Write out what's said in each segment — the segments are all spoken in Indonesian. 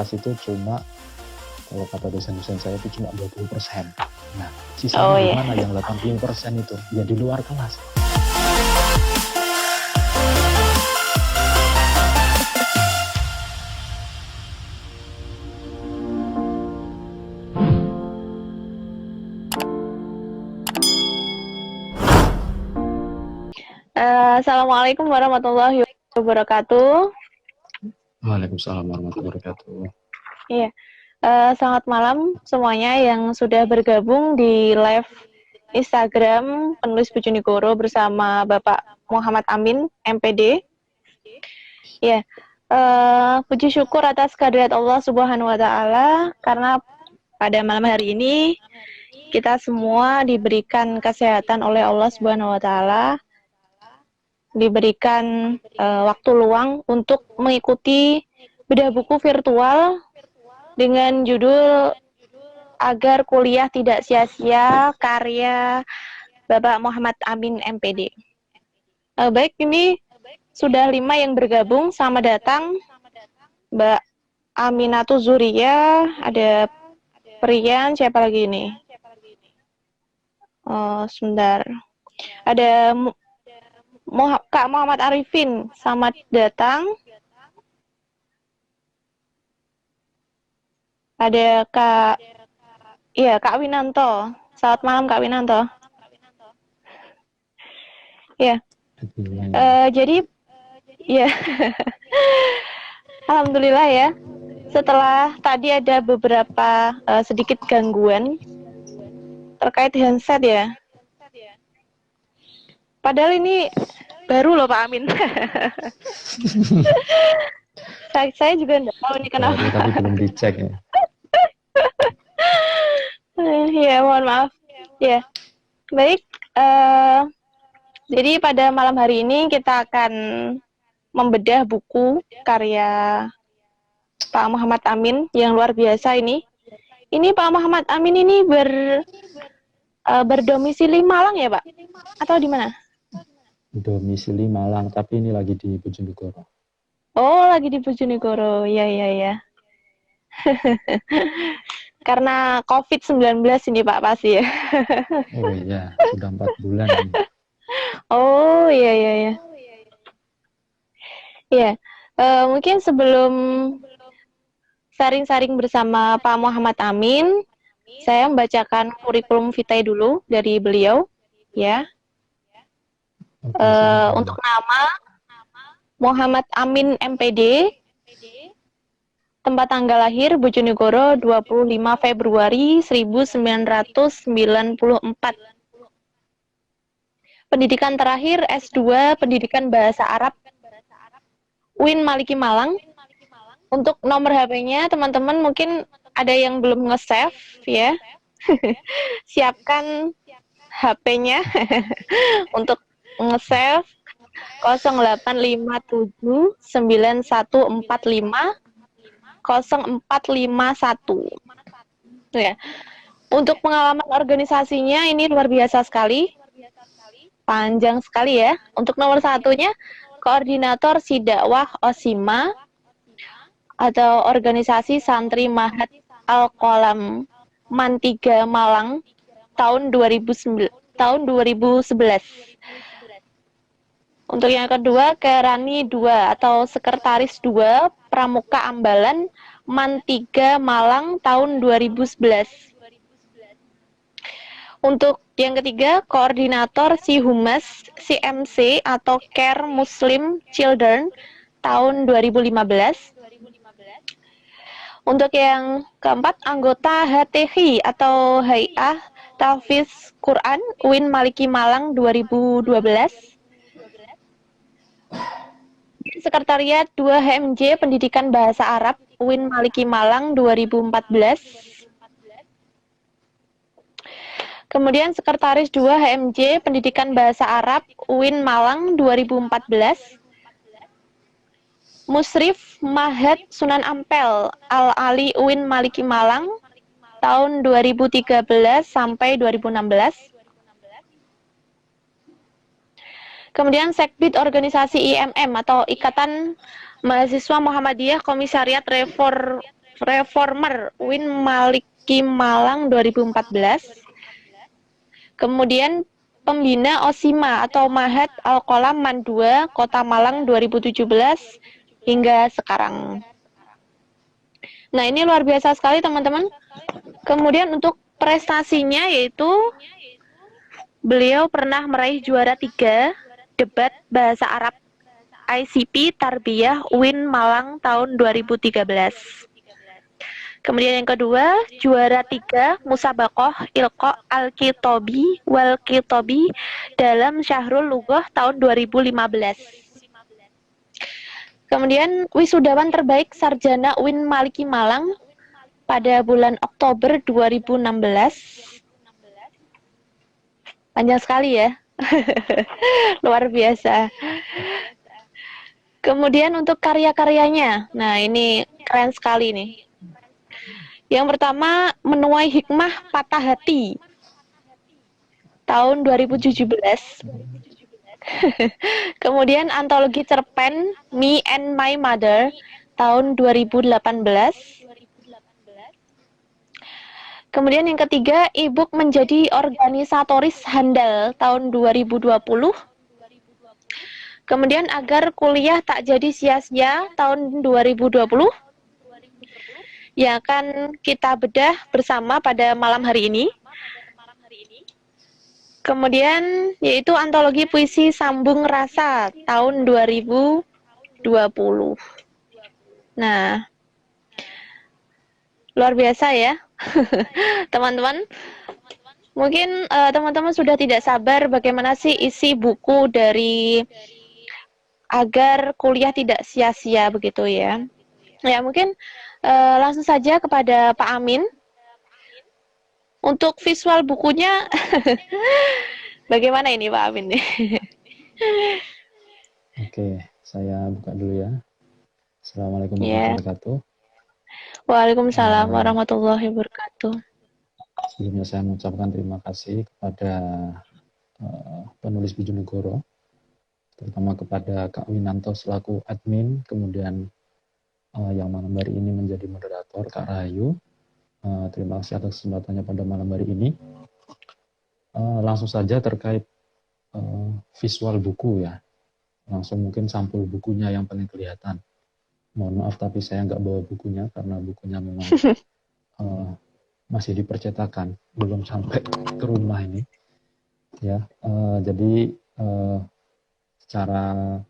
kelas itu cuma, kalau kata dosen-dosen saya itu cuma 20%. Nah, sisanya di mana yang 80% itu? Ya di luar kelas. Assalamualaikum warahmatullahi wabarakatuh. Waalaikumsalam warahmatullahi wabarakatuh. Iya, selamat malam semuanya yang sudah bergabung di live Instagram penulis Bojonegoro bersama Bapak Muhammad Amin, MPD. Ya, puji syukur atas kehadirat Allah Subhanahu wa Ta'ala, karena pada malam hari ini kita semua diberikan kesehatan oleh Allah Subhanahu wa Ta'ala, diberikan waktu luang untuk mengikuti bedah buku virtual dengan judul Agar Kuliah Tidak Sia-sia, karya Bapak Muhammad Amin, MPD. Baik, ini sudah 5 yang bergabung. Selamat datang Mbak Aminatul Zuria, ada Prian, siapa lagi ini? Oh, sebentar. Ada Kak Muhammad Arifin, selamat datang. Ada Kak Winanto. Selamat malam Kak Winanto. Ya. Jadi ya. Alhamdulillah ya. Setelah tadi ada beberapa sedikit gangguan terkait handset ya. Padahal ini baru loh Pak Amin. Saya juga enggak tahu ini kenapa. Baru, tapi belum dicek ya. Ya, mohon maaf. Ya. Baik, jadi pada malam hari ini kita akan membedah buku karya Pak Muhammad Amin yang luar biasa ini. Ini Pak Muhammad Amin ini berdomisili Malang ya Pak? Atau di mana? Domisili Malang, tapi ini lagi di Bojonegoro. Oh, lagi di Bojonegoro. Ya. Karena COVID-19 ini Pak pasti ya. Oh iya, sudah 4 bulan ini. Oh iya. Ya, mungkin sebelum sharing-sharing bersama Pak Muhammad Amin, saya membacakan kurikulum vitae dulu dari beliau, ya. Untuk nama Muhammad Amin, MPD. Tempat tanggal lahir Bojonegoro 25 Februari 1994. Pendidikan terakhir S2 Pendidikan Bahasa Arab UIN Maliki Malang. Untuk nomor HP-nya teman-teman mungkin ada yang belum nge-save ya. Siapkan HP-nya untuk nge-save 0857 9145 0451. Ya. Untuk pengalaman organisasinya ini luar biasa sekali. Panjang sekali ya. Untuk nomor satunya, Koordinator Sidakwah Osima atau Organisasi Santri Mahat Al-Qalam Man 3 Malang tahun 2011. Untuk yang kedua, Kerani 2 atau Sekretaris 2 Pramuka Ambalan Man 3 Malang tahun 2011. Untuk yang ketiga, Koordinator Si Humas CMC atau Care Muslim Children tahun 2015. Untuk yang keempat, anggota HTI atau Hay'ah Tahfiz Quran UIN Maliki Malang 2012. Sekretariat 2 HMJ Pendidikan Bahasa Arab UIN Maliki Malang 2014. Kemudian Sekretaris 2 HMJ Pendidikan Bahasa Arab UIN Malang 2014. Musrif Mahat Sunan Ampel Al-Ali UIN Maliki Malang tahun 2013 sampai 2016. Kemudian Sekbid Organisasi IMM atau Ikatan Mahasiswa Muhammadiyah Komisariat Reformer Win Maliki Malang 2014. Kemudian pembina OSIMA atau Mahat Al-Qalam Mandua Kota Malang 2017 hingga sekarang. Nah, ini luar biasa sekali teman-teman. Kemudian untuk prestasinya yaitu beliau pernah meraih juara 3 debat bahasa Arab ICP Tarbiyah Win Malang tahun 2013. Kemudian yang kedua, juara 3 Musabakoh Ilqa Al-Kitobi Wal Kitobi dalam Syahrul Lughah tahun 2015. Kemudian wisudawan terbaik sarjana Win Maliki Malang pada bulan Oktober 2016. Panjang sekali ya. Luar biasa. Kemudian untuk karya-karyanya. Nah, ini keren sekali nih. Yang pertama, Menuai Hikmah Patah Hati tahun 2017. Kemudian antologi cerpen Me and My Mother tahun 2018. Kemudian yang ketiga, e-book menjadi organisatoris handal tahun 2020. Kemudian agar kuliah tak jadi sia-sia tahun 2020. Yang akan kita bedah bersama pada malam hari ini. Kemudian yaitu antologi puisi Sambung Rasa tahun 2020. Nah, luar biasa ya. Teman-teman, mungkin teman-teman sudah tidak sabar bagaimana sih isi buku dari agar kuliah tidak sia-sia begitu ya. Ya, mungkin langsung saja kepada Pak Amin. Untuk visual bukunya, bagaimana ini Pak Amin? Oke, saya buka dulu ya. Assalamualaikum warahmatullahi wabarakatuh. Waalaikumsalam warahmatullahi wabarakatuh. Sebelumnya saya mengucapkan terima kasih kepada penulis Bojonegoro, terutama kepada Kak Winanto selaku admin, kemudian yang malam hari ini menjadi moderator, Kak Rahayu. Terima kasih atas kesempatannya pada malam hari ini. Langsung saja terkait visual buku ya. Langsung mungkin sampul bukunya yang paling kelihatan. Mohon maaf tapi saya nggak bawa bukunya karena bukunya memang masih dipercetakan, belum sampai ke rumah ini. Ya, jadi secara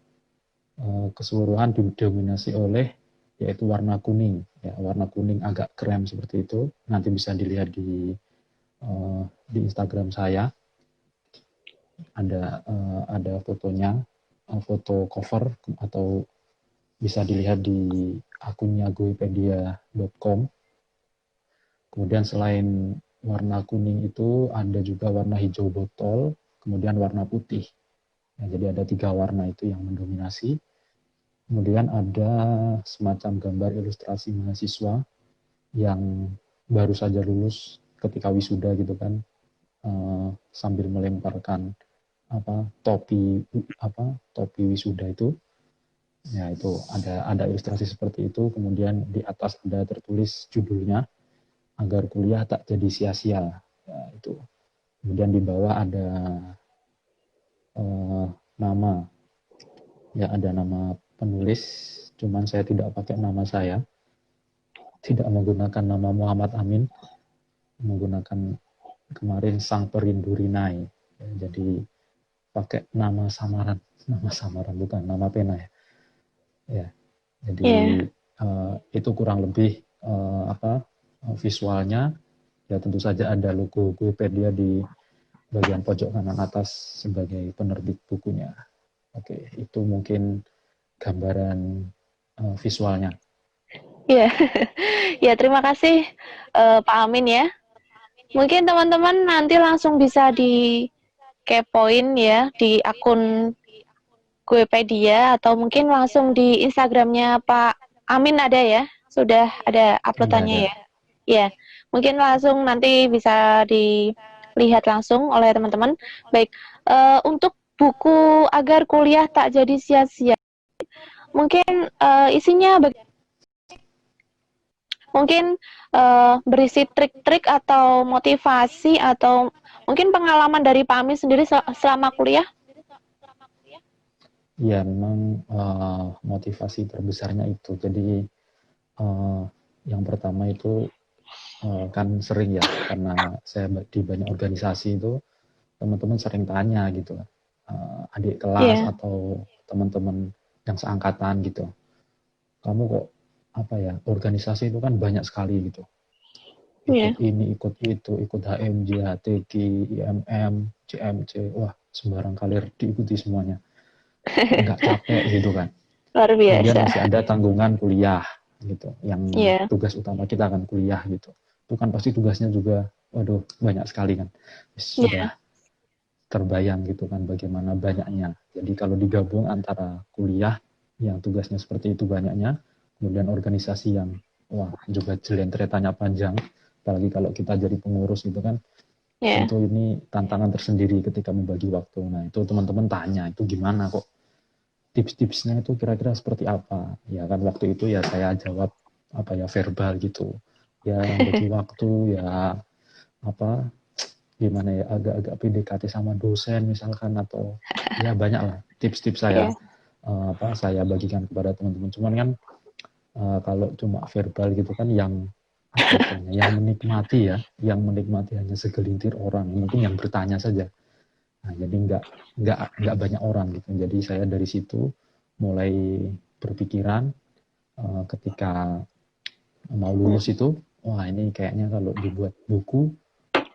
keseluruhan didominasi oleh yaitu warna kuning. Ya, warna kuning agak krem seperti itu. Nanti bisa dilihat di Instagram saya. Ada fotonya, foto cover atau bisa dilihat di akunnya goepedia.com. Kemudian selain warna kuning itu ada juga warna hijau botol, kemudian warna putih. Ya, jadi ada 3 warna itu yang mendominasi. Kemudian ada semacam gambar ilustrasi mahasiswa yang baru saja lulus ketika wisuda gitu kan, sambil melemparkan topi wisuda itu. Ya, itu ada ilustrasi seperti itu. Kemudian di atas ada tertulis judulnya agar kuliah tak jadi sia-sia. Ya, itu. Kemudian di bawah ada nama. Ya, ada nama penulis, cuman saya tidak pakai nama saya. Tidak menggunakan nama Muhammad Amin. Menggunakan kemarin Sang Perindu Rinai. Ya, jadi pakai nama samaran bukan nama pena ya. Ya, jadi itu kurang lebih visualnya. Ya, tentu saja ada logo Goepedia di bagian pojok kanan atas sebagai penerbit bukunya. Oke, itu mungkin gambaran visualnya. Ya, ya terima kasih Pak Amin ya. Mungkin teman-teman nanti langsung bisa dikepoin ya di akun Goepedia atau mungkin langsung di Instagramnya Pak Amin ada ya, sudah ada uploadannya ya. Ya, mungkin langsung nanti bisa dilihat langsung oleh teman-teman. Baik, untuk buku agar kuliah tak jadi sia-sia, mungkin isinya Mungkin berisi trik-trik atau motivasi atau mungkin pengalaman dari Pak Amin sendiri selama kuliah? Ya, memang motivasi terbesarnya itu. Jadi uh, yang pertama itu kan sering ya, karena saya di banyak organisasi itu teman-teman sering tanya gitu, adik kelas Iya, atau teman-teman yang seangkatan gitu, kamu kok apa ya, organisasi itu kan banyak sekali gitu, iya. ikut ini ikut itu, ikut HMJ, HTG, IMM, CMC, wah sembarang kalir diikuti semuanya, nggak capek gitu kan. Luar Kemudian biasa. masih ada tanggungan kuliah gitu, yang Iya, tugas utama kita kan kuliah gitu. Itu kan pasti tugasnya juga, waduh banyak sekali kan. Sudah iya, terbayang gitu kan bagaimana banyaknya. Jadi kalau digabung antara kuliah yang tugasnya seperti itu banyaknya, kemudian organisasi yang wah juga jelentretannya panjang, apalagi kalau kita jadi pengurus gitu kan, iya. tentu ini tantangan tersendiri ketika membagi waktu. Nah itu teman-teman tanya, itu gimana kok tips-tipsnya itu kira-kira seperti apa? Ya kan waktu itu ya saya jawab apa ya, verbal gitu. Ya bagi waktu ya apa, gimana ya, agak-agak PDKT sama dosen misalkan, atau ya banyak lah tips-tips saya, Iya. apa saya bagikan kepada teman-teman. Cuman kan kalau cuma verbal gitu kan, yang apa istilahnya, yang menikmati ya, yang menikmati hanya segelintir orang, mungkin yang bertanya saja. Nah, jadi nggak banyak orang gitu. Jadi saya dari situ mulai berpikiran, ketika mau lulus itu, wah ini kayaknya kalau dibuat buku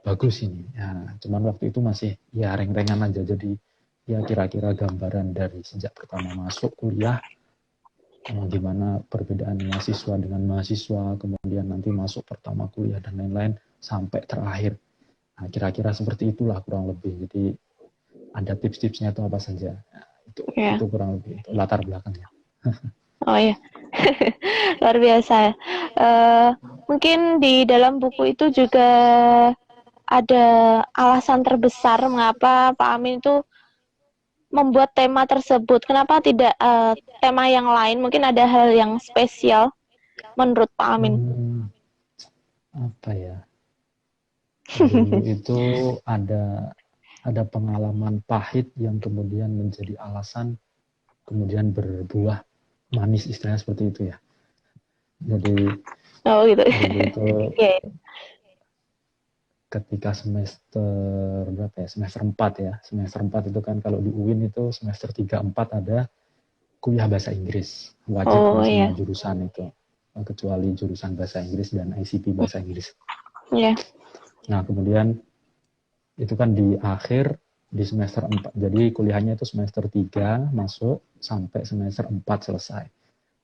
bagus ini. Ya, cuman waktu itu masih ya reng-rengan aja. Jadi ya kira-kira gambaran dari sejak pertama masuk kuliah, gimana perbedaan mahasiswa dengan mahasiswa, kemudian nanti masuk pertama kuliah dan lain-lain sampai terakhir. Nah, kira-kira seperti itulah kurang lebih. Jadi ada tips-tipsnya itu apa saja. Nah, itu Iya. kurang lebih itu latar belakangnya. Oh iya, luar biasa. Eh, Mungkin di dalam buku itu juga ada alasan terbesar mengapa Pak Amin itu membuat tema tersebut. Kenapa tidak tema yang lain? Mungkin ada hal yang spesial menurut Pak Amin. Hmm, apa ya? Dulu itu ada pengalaman pahit yang kemudian menjadi alasan, kemudian berbuah manis, istilahnya seperti itu ya. Jadi Oh gitu. dulu itu Iya. ketika semester berapa ya? Semester 4 ya. Semester 4 itu kan kalau di UIN itu semester 3 4 ada kuliah bahasa Inggris. Wajib Oh kan semua iya. jurusan itu. Kecuali jurusan bahasa Inggris dan ICP bahasa Inggris. Iya. Nah, kemudian itu kan di akhir di semester 4. Jadi kuliahnya itu semester 3 masuk sampai semester 4 selesai.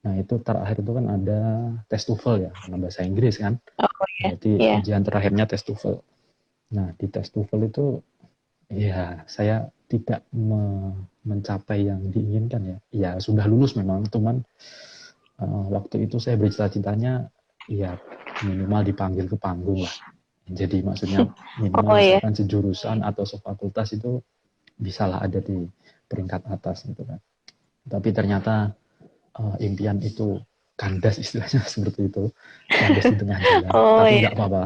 Nah, itu terakhir itu kan ada tes TOEFL ya, karena bahasa Inggris kan. Oh iya. Berarti Iya. ujian terakhirnya tes TOEFL. Nah, di tes TOEFL itu ya saya tidak mencapai yang diinginkan ya. Ya sudah lulus memang, cuman waktu itu saya bercita-citanya ya minimal dipanggil ke panggung lah. Jadi maksudnya Oh minimal iya. misalkan sejurusan atau sefakultas itu bisalah ada di peringkat atas gitu kan. Tapi ternyata impian itu kandas, istilahnya seperti itu, kandas di tengah jalan. Oh Tapi iya. nggak apa-apa,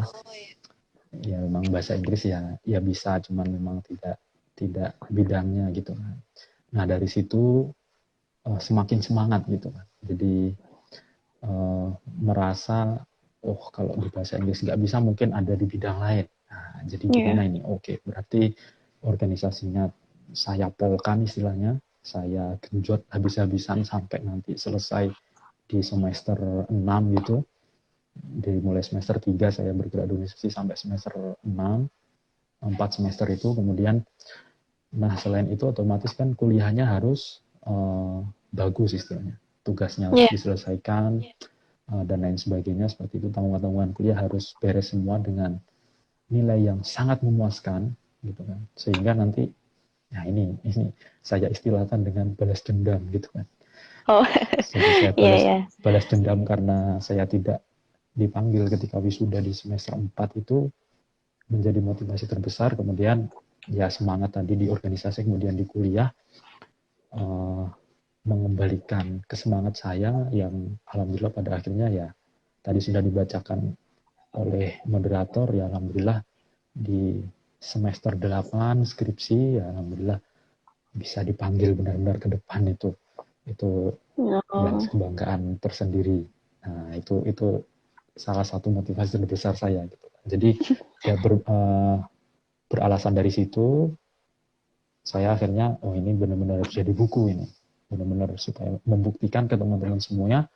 ya memang bahasa Inggris ya ya bisa, cuman memang tidak tidak bidangnya gitu kan. Nah dari situ semakin semangat gitu kan. Jadi merasa oh kalau di bahasa Inggris nggak bisa, mungkin ada di bidang lain. Nah, jadi Iya. gimana ini? Oke, berarti organisasinya saya polkan istilahnya, saya genjot habis-habisan sampai nanti selesai di semester 6 gitu. Dari mulai semester 3 saya bergerak di organisasi sampai semester 6, 4 semester itu. Kemudian, nah selain itu otomatis kan kuliahnya harus bagus istilahnya. Tugasnya harus Iya. diselesaikan, dan lain sebagainya seperti itu. Tanggungan-tanggungan kuliah harus beres semua dengan nilai yang sangat memuaskan gitu kan, sehingga nanti nah ini saya istilahkan dengan balas dendam gitu kan. Oh Jadi saya iya balas iya. balas dendam karena saya tidak dipanggil ketika wisuda di semester 4 itu, menjadi motivasi terbesar. Kemudian ya semangat tadi di organisasi, kemudian di kuliah, uh, mengembalikan kesemangat saya yang alhamdulillah pada akhirnya ya tadi sudah dibacakan oleh moderator, ya alhamdulillah di semester 8 skripsi, ya alhamdulillah bisa dipanggil benar-benar ke depan. Itu ya Oh. kebanggaan tersendiri. Nah, itu salah satu motivasi terbesar saya gitu. Jadi ya beralasan dari situ saya akhirnya ini benar-benar harus jadi buku ini. Benar-benar supaya membuktikan ke teman-teman semuanya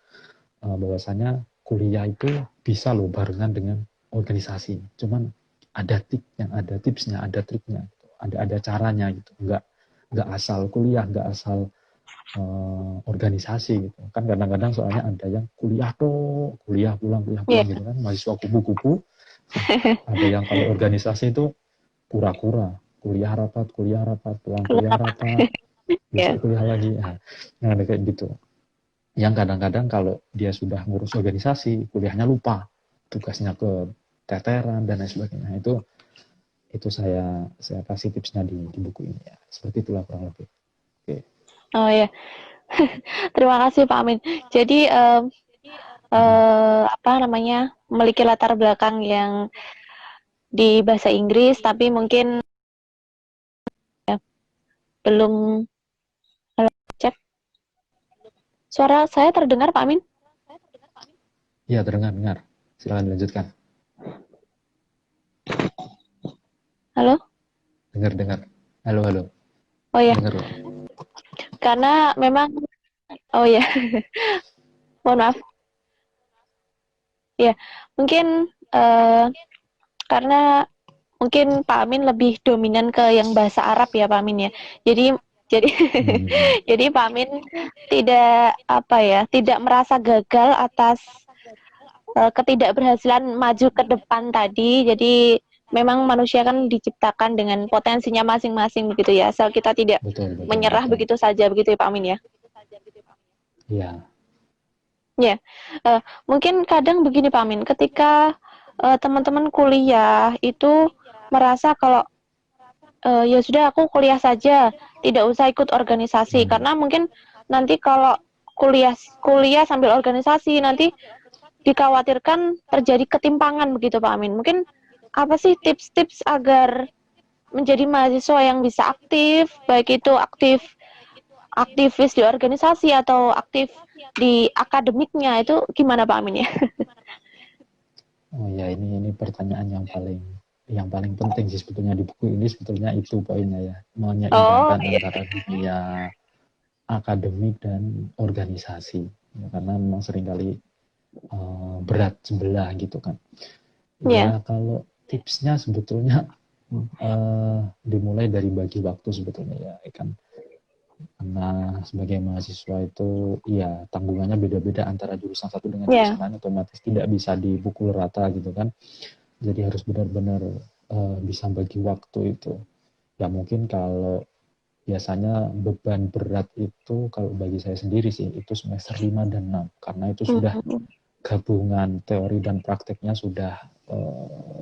bahwasanya kuliah itu bisa loh barengan dengan organisasi. Cuman ada tipsnya, ada triknya, gitu. ada caranya gitu. Nggak asal kuliah, nggak asal organisasi gitu. Kan kadang-kadang soalnya ada yang kuliah pulang Yeah. gitu kan, mahasiswa kupu-kupu. Ada yang kalau organisasi itu kura-kura, kuliah rapat, pulang kuliah rapat, Yeah. besok kuliah lagi. Nah, kayak gitu. Yang kadang-kadang kalau dia sudah ngurus organisasi, kuliahnya lupa, tugasnya ke teteran dan lain sebagainya. Itu saya kasih tipsnya di buku ini ya. Seperti itulah kurang lebih. Oke. Oh ya, terima kasih Pak Amin. Jadi apa namanya, memiliki latar belakang yang di bahasa Inggris, tapi mungkin belum cek. Suara saya terdengar Pak Amin? Iya, dengar. Silakan dilanjutkan. Halo? Dengar. Halo. Oh ya, Dengar loh. karena memang, oh ya, mohon maaf. Ya, mungkin karena mungkin Pak Amin lebih dominan ke yang bahasa Arab ya Pak Amin ya. Jadi jadi Pak Amin tidak merasa gagal atas ketidakberhasilan maju ke depan tadi. Jadi memang manusia kan diciptakan dengan potensinya masing-masing begitu ya. Asal kita tidak Betul. menyerah begitu saja begitu ya Pak Amin ya. Iya. Ya, mungkin kadang begini Pak Amin, ketika teman-teman kuliah itu merasa kalau ya sudah aku kuliah saja, tidak usah ikut organisasi, karena mungkin nanti kalau kuliah sambil organisasi nanti dikhawatirkan terjadi ketimpangan begitu Pak Amin. Mungkin apa sih tips-tips agar menjadi mahasiswa yang bisa aktif, baik itu aktivis di organisasi atau aktif di akademiknya, itu gimana Pak Amin ya? Oh ya, ini pertanyaan yang paling penting sih sebetulnya di buku ini, sebetulnya itu poinnya ya, Oh menyeimbangkan iya. antara dunia akademik dan organisasi ya, karena memang seringkali berat sebelah gitu kan. Ya. Ya kalau tipsnya sebetulnya dimulai dari bagi waktu sebetulnya ya kan, karena sebagai mahasiswa itu ya tanggungannya beda-beda antara jurusan satu dengan Ya. jurusan lain, otomatis tidak bisa dipukul rata gitu kan. Jadi harus benar-benar bisa bagi waktu itu. Ya mungkin kalau biasanya beban berat itu kalau bagi saya sendiri sih itu semester 5 dan 6 karena itu sudah gabungan teori dan prakteknya sudah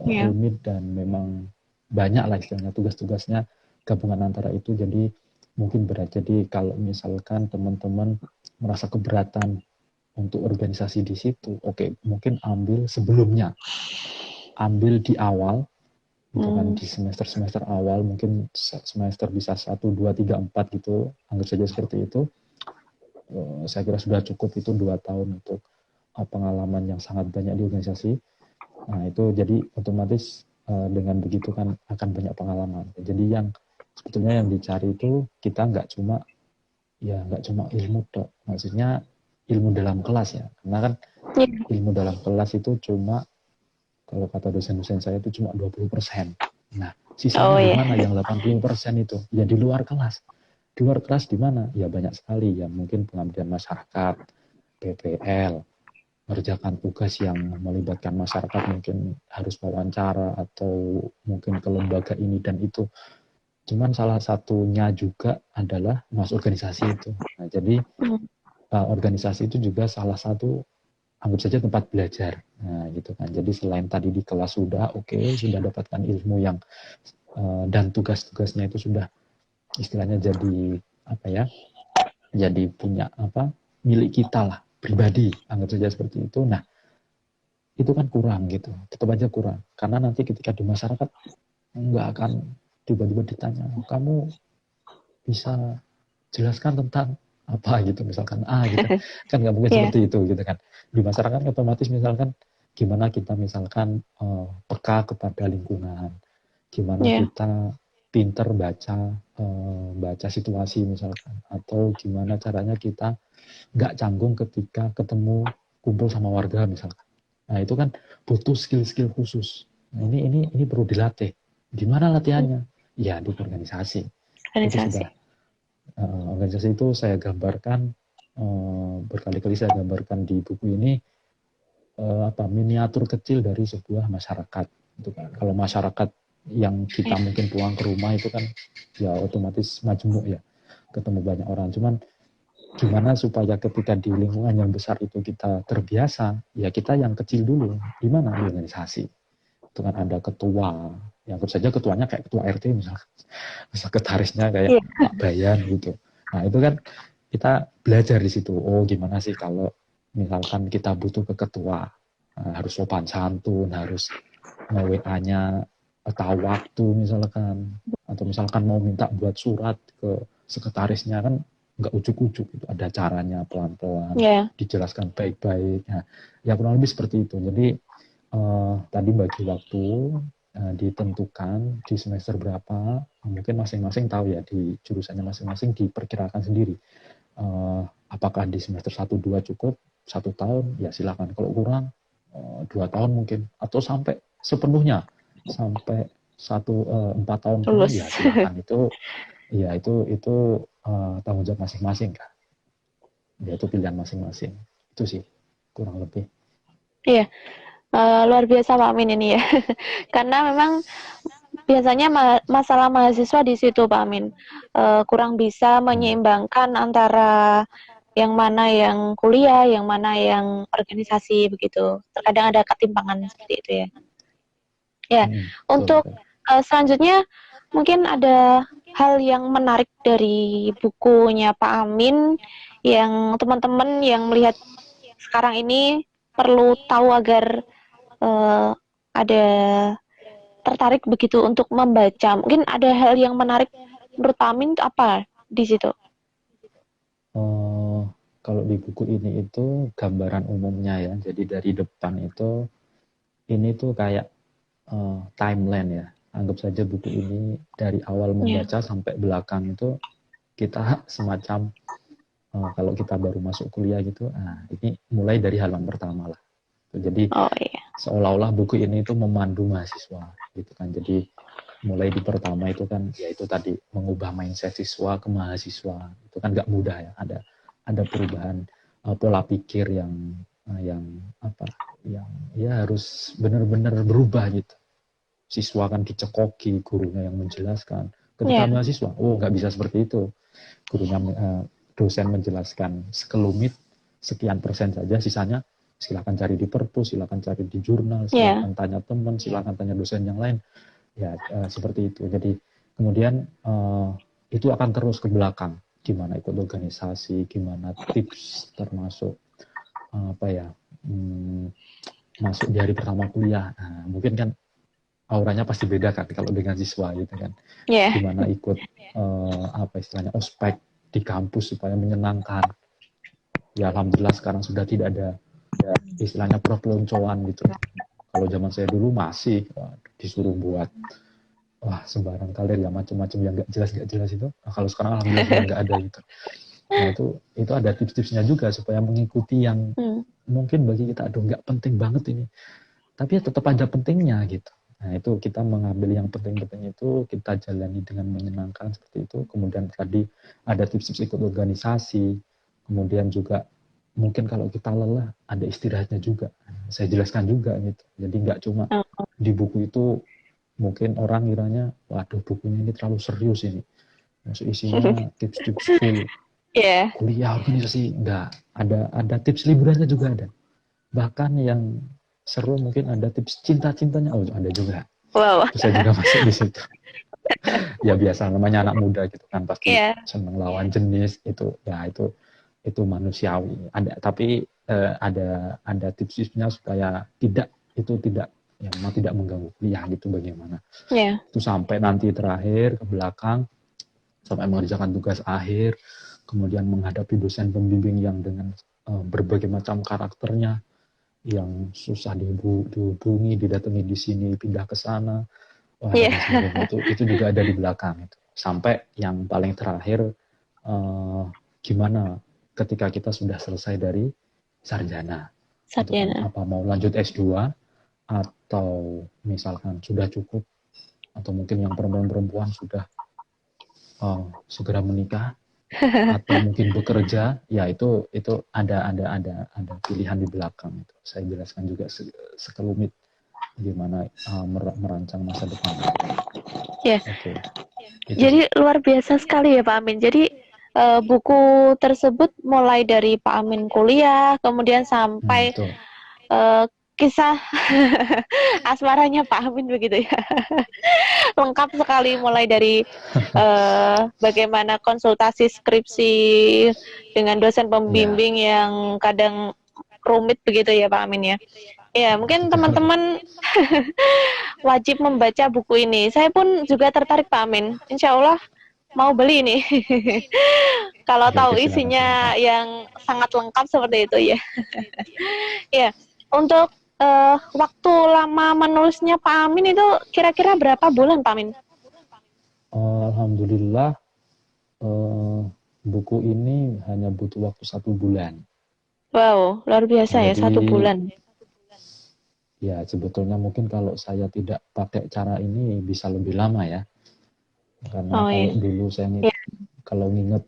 Ya. rumit dan memang banyak lah istilahnya tugas-tugasnya gabungan antara itu, jadi mungkin berat. Jadi kalau misalkan teman-teman merasa keberatan untuk organisasi di situ, oke, mungkin ambil di awal gitu kan, di semester awal, mungkin semester bisa 1, 2, 3, 4 gitu, anggap saja seperti itu. Saya kira sudah cukup itu 2 tahun untuk pengalaman yang sangat banyak di organisasi. Nah itu jadi otomatis dengan begitu kan akan banyak pengalaman. Jadi yang sebetulnya yang dicari itu kita nggak cuma ilmu dok, maksudnya ilmu dalam kelas ya, karena kan ilmu dalam kelas itu cuma, kalau kata dosen-dosen saya itu cuma 20%. Nah, sisanya di mana yang 80% itu? Ya di luar kelas. Di luar kelas di mana? Ya banyak sekali ya, mungkin pengabdian masyarakat, PPL, mengerjakan tugas yang melibatkan masyarakat, mungkin harus wawancara atau mungkin ke lembaga ini dan itu. Cuman salah satunya juga adalah masuk organisasi itu. Nah, jadi organisasi itu juga salah satu, anggap saja tempat belajar. Nah, gitu kan. Jadi selain tadi di kelas sudah sudah dapatkan ilmu yang dan tugas-tugasnya itu sudah istilahnya jadi apa ya? Jadi punya milik kita lah, pribadi, anggap saja seperti itu. Nah, itu kan kurang gitu, tetap aja kurang. Karena nanti ketika di masyarakat nggak akan tiba-tiba ditanya, kamu bisa jelaskan tentang apa gitu, misalkan gitu, kan nggak mungkin Iya, seperti itu gitu kan. Di masyarakat otomatis misalkan gimana kita misalkan peka kepada lingkungan, gimana iya, kita pinter baca situasi misalkan, atau gimana caranya kita nggak canggung ketika ketemu kumpul sama warga misalkan. Nah itu kan butuh skill-skill khusus. Nah, ini perlu dilatih. Di mana latihannya? Ya di organisasi. Itu organisasi. sudah organisasi itu saya gambarkan berkali-kali saya gambarkan di buku ini miniatur kecil dari sebuah masyarakat. Itu kan. Kalau masyarakat yang kita Iya, mungkin pulang ke rumah itu kan ya otomatis majemuk ya, ketemu banyak orang. Cuman gimana supaya ketika di lingkungan yang besar itu kita terbiasa, ya kita yang kecil dulu. Di mana? Di organisasi. Itu kan ada ketua, yang saja ketuanya kayak ketua RT misalnya, sekretarisnya kayak iya, Pak Bayan gitu. Nah itu kan kita belajar di situ. Oh gimana sih kalau misalkan kita butuh ke ketua, harus sopan santun, harus nge-WA-nya tahu waktu misalkan, atau misalkan mau minta buat surat ke sekretarisnya kan nggak ujuk-ujuk, itu ada caranya pelan-pelan, iya. dijelaskan baik-baik. Nah, ya kurang lebih seperti itu. Jadi tadi bagi waktu ditentukan di semester berapa, mungkin masing-masing tahu ya di jurusannya masing-masing diperkirakan sendiri. Apakah di semester 1-2 cukup, 1 tahun, ya silakan. Kalau kurang, 2 tahun mungkin, atau sampai sepenuhnya, sampai 4 tahun penuh, Lulus. ya silakan. Itu tanggung jawab masing-masing kan. Ya itu pilihan masing-masing. Itu sih kurang lebih. Iya, luar biasa Pak Amin ini ya. Karena memang biasanya masalah mahasiswa di situ Pak Amin. Kurang bisa Hmm. menyeimbangkan antara yang mana yang kuliah, yang mana yang organisasi begitu. Terkadang ada ketimpangan seperti itu ya. Ya, Betul, untuk betul. selanjutnya mungkin ada hal yang menarik dari bukunya Pak Amin yang teman-teman yang melihat sekarang ini perlu tahu agar eh, ada tertarik begitu untuk membaca. Mungkin ada hal yang menarik menurut Pak Amin itu apa di situ? Oh, kalau di buku ini itu gambaran umumnya ya. Jadi dari depan itu ini tuh kayak timeline ya. Anggap saja buku ini dari awal Ya. membaca sampai belakang itu kita semacam kalau kita baru masuk kuliah gitu. Nah, ini mulai dari halaman pertama lah. Jadi Oh iya. seolah-olah buku ini itu memandu mahasiswa gitu kan. Jadi mulai di pertama itu kan yaitu tadi mengubah mindset siswa ke mahasiswa itu kan nggak mudah ya, ada perubahan pola pikir yang apa yang ya harus benar-benar berubah gitu. Siswa kan dicekoki, gurunya yang menjelaskan, ketika Ya. mahasiswa nggak bisa seperti itu, gurunya dosen menjelaskan sekelumit sekian persen saja, sisanya silakan cari di perpus, silakan cari di jurnal, Ya. silakan tanya teman, silakan tanya dosen yang lain. Ya, seperti itu. Jadi kemudian itu akan terus ke belakang. Gimana ikut organisasi, gimana tips termasuk apa ya, masuk di hari pertama kuliah. Nah, mungkin kan auranya pasti beda kan kalau dengan siswa gitu kan. Ya. Gimana ikut apa istilahnya ospek di kampus supaya menyenangkan. Ya alhamdulillah sekarang sudah tidak ada istilahnya perpeloncoan gitu. Kalau zaman saya dulu masih disuruh buat sembarang kalir ya, macam-macam yang nggak jelas itu. Nah, kalau sekarang alhamdulillah sudah nggak ada gitu. Nah itu ada tips-tipsnya juga supaya mengikuti yang Hmm. mungkin bagi kita aduh nggak penting banget ini, tapi ya tetap ada pentingnya gitu. Nah itu kita mengambil yang penting-penting itu kita jalani dengan menyenangkan seperti itu. Kemudian tadi ada tips-tips ikut organisasi. Kemudian juga mungkin kalau kita lelah ada istirahatnya juga. Saya jelaskan juga gitu. Jadi nggak cuma Oh, di buku itu mungkin orang kiranya, waduh bukunya ini terlalu serius ini. Masuk isinya tips-tips full ya. kuliah organisasi, enggak. Ada tips liburannya juga ada. Bahkan yang seru mungkin ada tips cinta-cintanya, ada juga. Wow. Itu saya juga masuk di situ. Ya biasa namanya anak muda gitu kan pasti Ya. seneng lawan jenis itu, ya itu manusiawi. Ada tapi ada tips-tipsnya supaya tidak ya memang tidak mengganggu kuliah gitu bagaimana. Yeah. Itu sampai nanti terakhir ke belakang sampai mengerjakan tugas akhir, kemudian menghadapi dosen pembimbing yang dengan berbagai macam karakternya yang susah dihubungi, didatangi di sini, pindah ke sana, dan sebagainya. Itu juga ada di belakang itu. Sampai yang paling terakhir gimana ketika kita sudah selesai dari sarjana. Itu kan apa mau lanjut S2 atau misalkan sudah cukup atau mungkin yang perempuan-perempuan sudah segera menikah atau mungkin bekerja, ya itu ada pilihan di belakang itu. Saya jelaskan juga sekelumit gimana merancang masa depan. Ya. Oke. Jadi luar biasa sekali ya Pak Amin. Jadi buku tersebut mulai dari Pak Amin kuliah, kemudian sampai kisah asmaranya Pak Amin begitu ya. Lengkap sekali mulai dari bagaimana konsultasi skripsi dengan dosen pembimbing yang kadang rumit begitu ya Pak Amin ya. Ya, mungkin teman-teman wajib membaca buku ini. Saya pun juga tertarik Pak Amin. Insya Allah mau beli nih. Kalau tahu isinya yang sangat lengkap seperti itu ya. Ya, untuk waktu lama menulisnya Pak Amin itu kira-kira berapa bulan Pak Amin? Alhamdulillah buku ini hanya butuh waktu 1 bulan. Wow, luar biasa ya, 1 bulan. Ya, sebetulnya mungkin kalau saya tidak pakai cara ini bisa lebih lama ya. Karena kalau dulu saya kalau ingat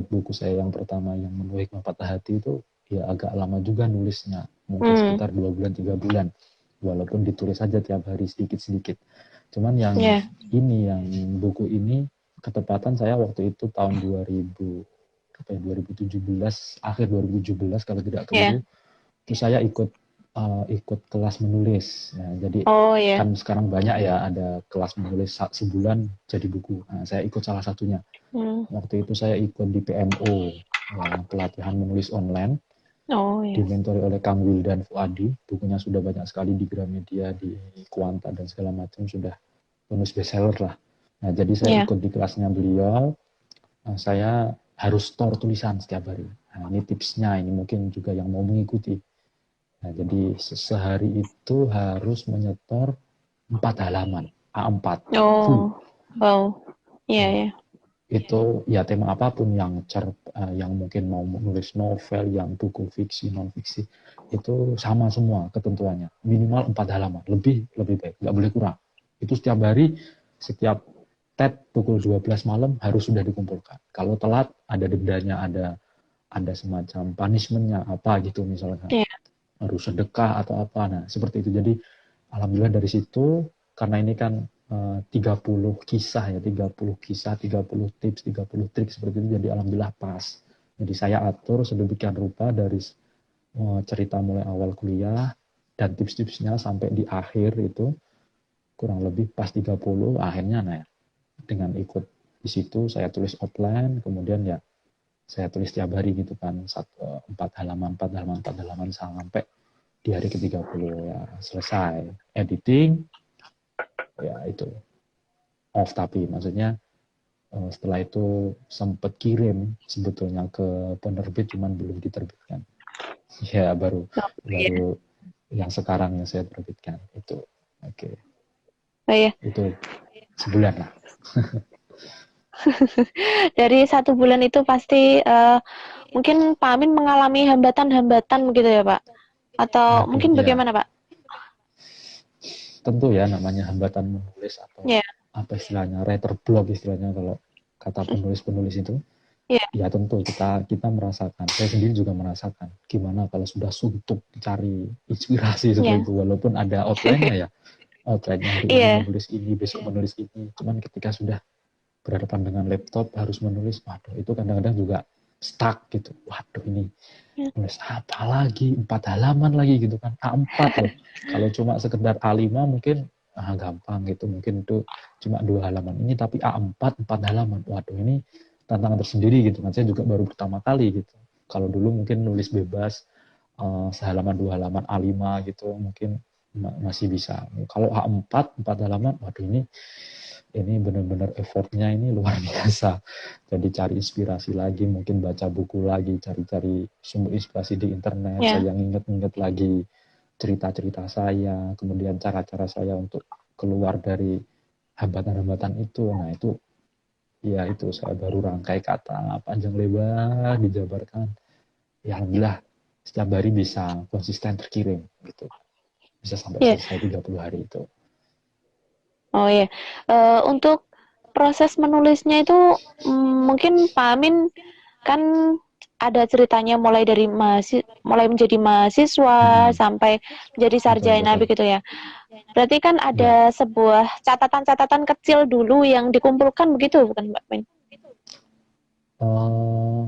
buku saya yang pertama yang Menuai Hikmah Patah Hati itu ya agak lama juga nulisnya. Mungkin sekitar 2 bulan, 3 bulan. Walaupun ditulis saja tiap hari sedikit-sedikit. Cuman yang ini, yang buku ini ketepatan saya waktu itu tahun 2017, akhir 2017 kalau tidak keliru. Itu saya ikut kelas menulis. Nah, jadi kan sekarang banyak ya ada kelas menulis sebulan jadi buku. Nah, saya ikut salah satunya. Waktu itu saya ikut di PMO, ya, pelatihan menulis online. Dimentori oleh Kang Wildan Fuadi. Bukunya sudah banyak sekali di Gramedia, di Kuanta dan segala macam, sudah penulis bestseller lah. Nah, jadi saya ikut di kelasnya beliau. Nah, saya harus store tulisan setiap hari. Nah, ini tipsnya, ini mungkin juga yang mau mengikuti. Nah, jadi sehari itu harus menyetor 4 halaman, A4. Full. Wow. Iya, Itu ya tema apapun yang mungkin mau menulis novel, yang buku fiksi, non fiksi, itu sama semua ketentuannya. Minimal 4 halaman, lebih baik, nggak boleh kurang. Itu setiap hari, setiap pukul 12 malam harus sudah dikumpulkan. Kalau telat ada dendanya, ada semacam punishment-nya apa gitu misalnya. Harus sedekah atau apa. Nah, seperti itu. Jadi alhamdulillah dari situ, karena ini kan 30 kisah ya, 30 kisah, 30 tips, 30 trik seperti itu, jadi alhamdulillah pas. Jadi saya atur sedemikian rupa dari cerita mulai awal kuliah dan tips-tipsnya sampai di akhir itu kurang lebih pas 30 akhirnya. Nah, dengan ikut di situ saya tulis outline, kemudian ya saya tulis tiap hari gitu kan, 4 halaman sampai di hari ke-30 ya selesai editing, ya itu off. Tapi maksudnya setelah itu sempat kirim sebetulnya ke penerbit, cuman belum diterbitkan. Ya baru yang sekarang yang saya terbitkan itu. Oke. Itu sebulan lah. Dari 1 bulan itu pasti mungkin Pak Amin mengalami hambatan-hambatan begitu ya Pak? Atau mungkin bagaimana Pak? Tentu ya, namanya hambatan menulis atau apa istilahnya, writer block istilahnya kalau kata penulis-penulis itu. Ya tentu kita merasakan, saya sendiri juga merasakan gimana kalau sudah suntuk cari inspirasi seperti itu, walaupun ada outline-nya ya. Outline-nya hari ini menulis ini, besok menulis ini. Cuman ketika sudah berhadapan dengan laptop harus menulis, waduh itu kadang-kadang juga stuck gitu. Waduh ini nulis apa lagi, 4 halaman lagi gitu kan, A4 loh. Kalau cuma sekedar A5 mungkin gampang gitu, mungkin itu cuma 2 halaman. Ini tapi A4 4 halaman. Waduh ini tantangan tersendiri gitu kan. Saya juga baru pertama kali gitu. Kalau dulu mungkin nulis bebas, sehalaman 2 halaman A5 gitu mungkin masih bisa. Kalau A4 4 halaman, waduh ini benar-benar effortnya ini luar biasa. Jadi cari inspirasi lagi, mungkin baca buku lagi, cari-cari sumber inspirasi di internet, Ya. saya inget-inget lagi cerita-cerita saya, kemudian cara-cara saya untuk keluar dari hambatan-hambatan itu. Nah itu, ya itu saya baru rangkai kata panjang lebar dijabarkan. Ya alhamdulillah setiap hari bisa konsisten terkirim gitu. Bisa sampai Ya. selesai 30 hari itu. Oh ya. Untuk proses menulisnya itu mungkin Pak Amin kan ada ceritanya mulai menjadi mahasiswa Mm-mm. sampai menjadi Betul, sarjana betul. begitu ya. Berarti kan Ya, ada sebuah catatan-catatan kecil dulu yang dikumpulkan begitu bukan Mbak Min? eh,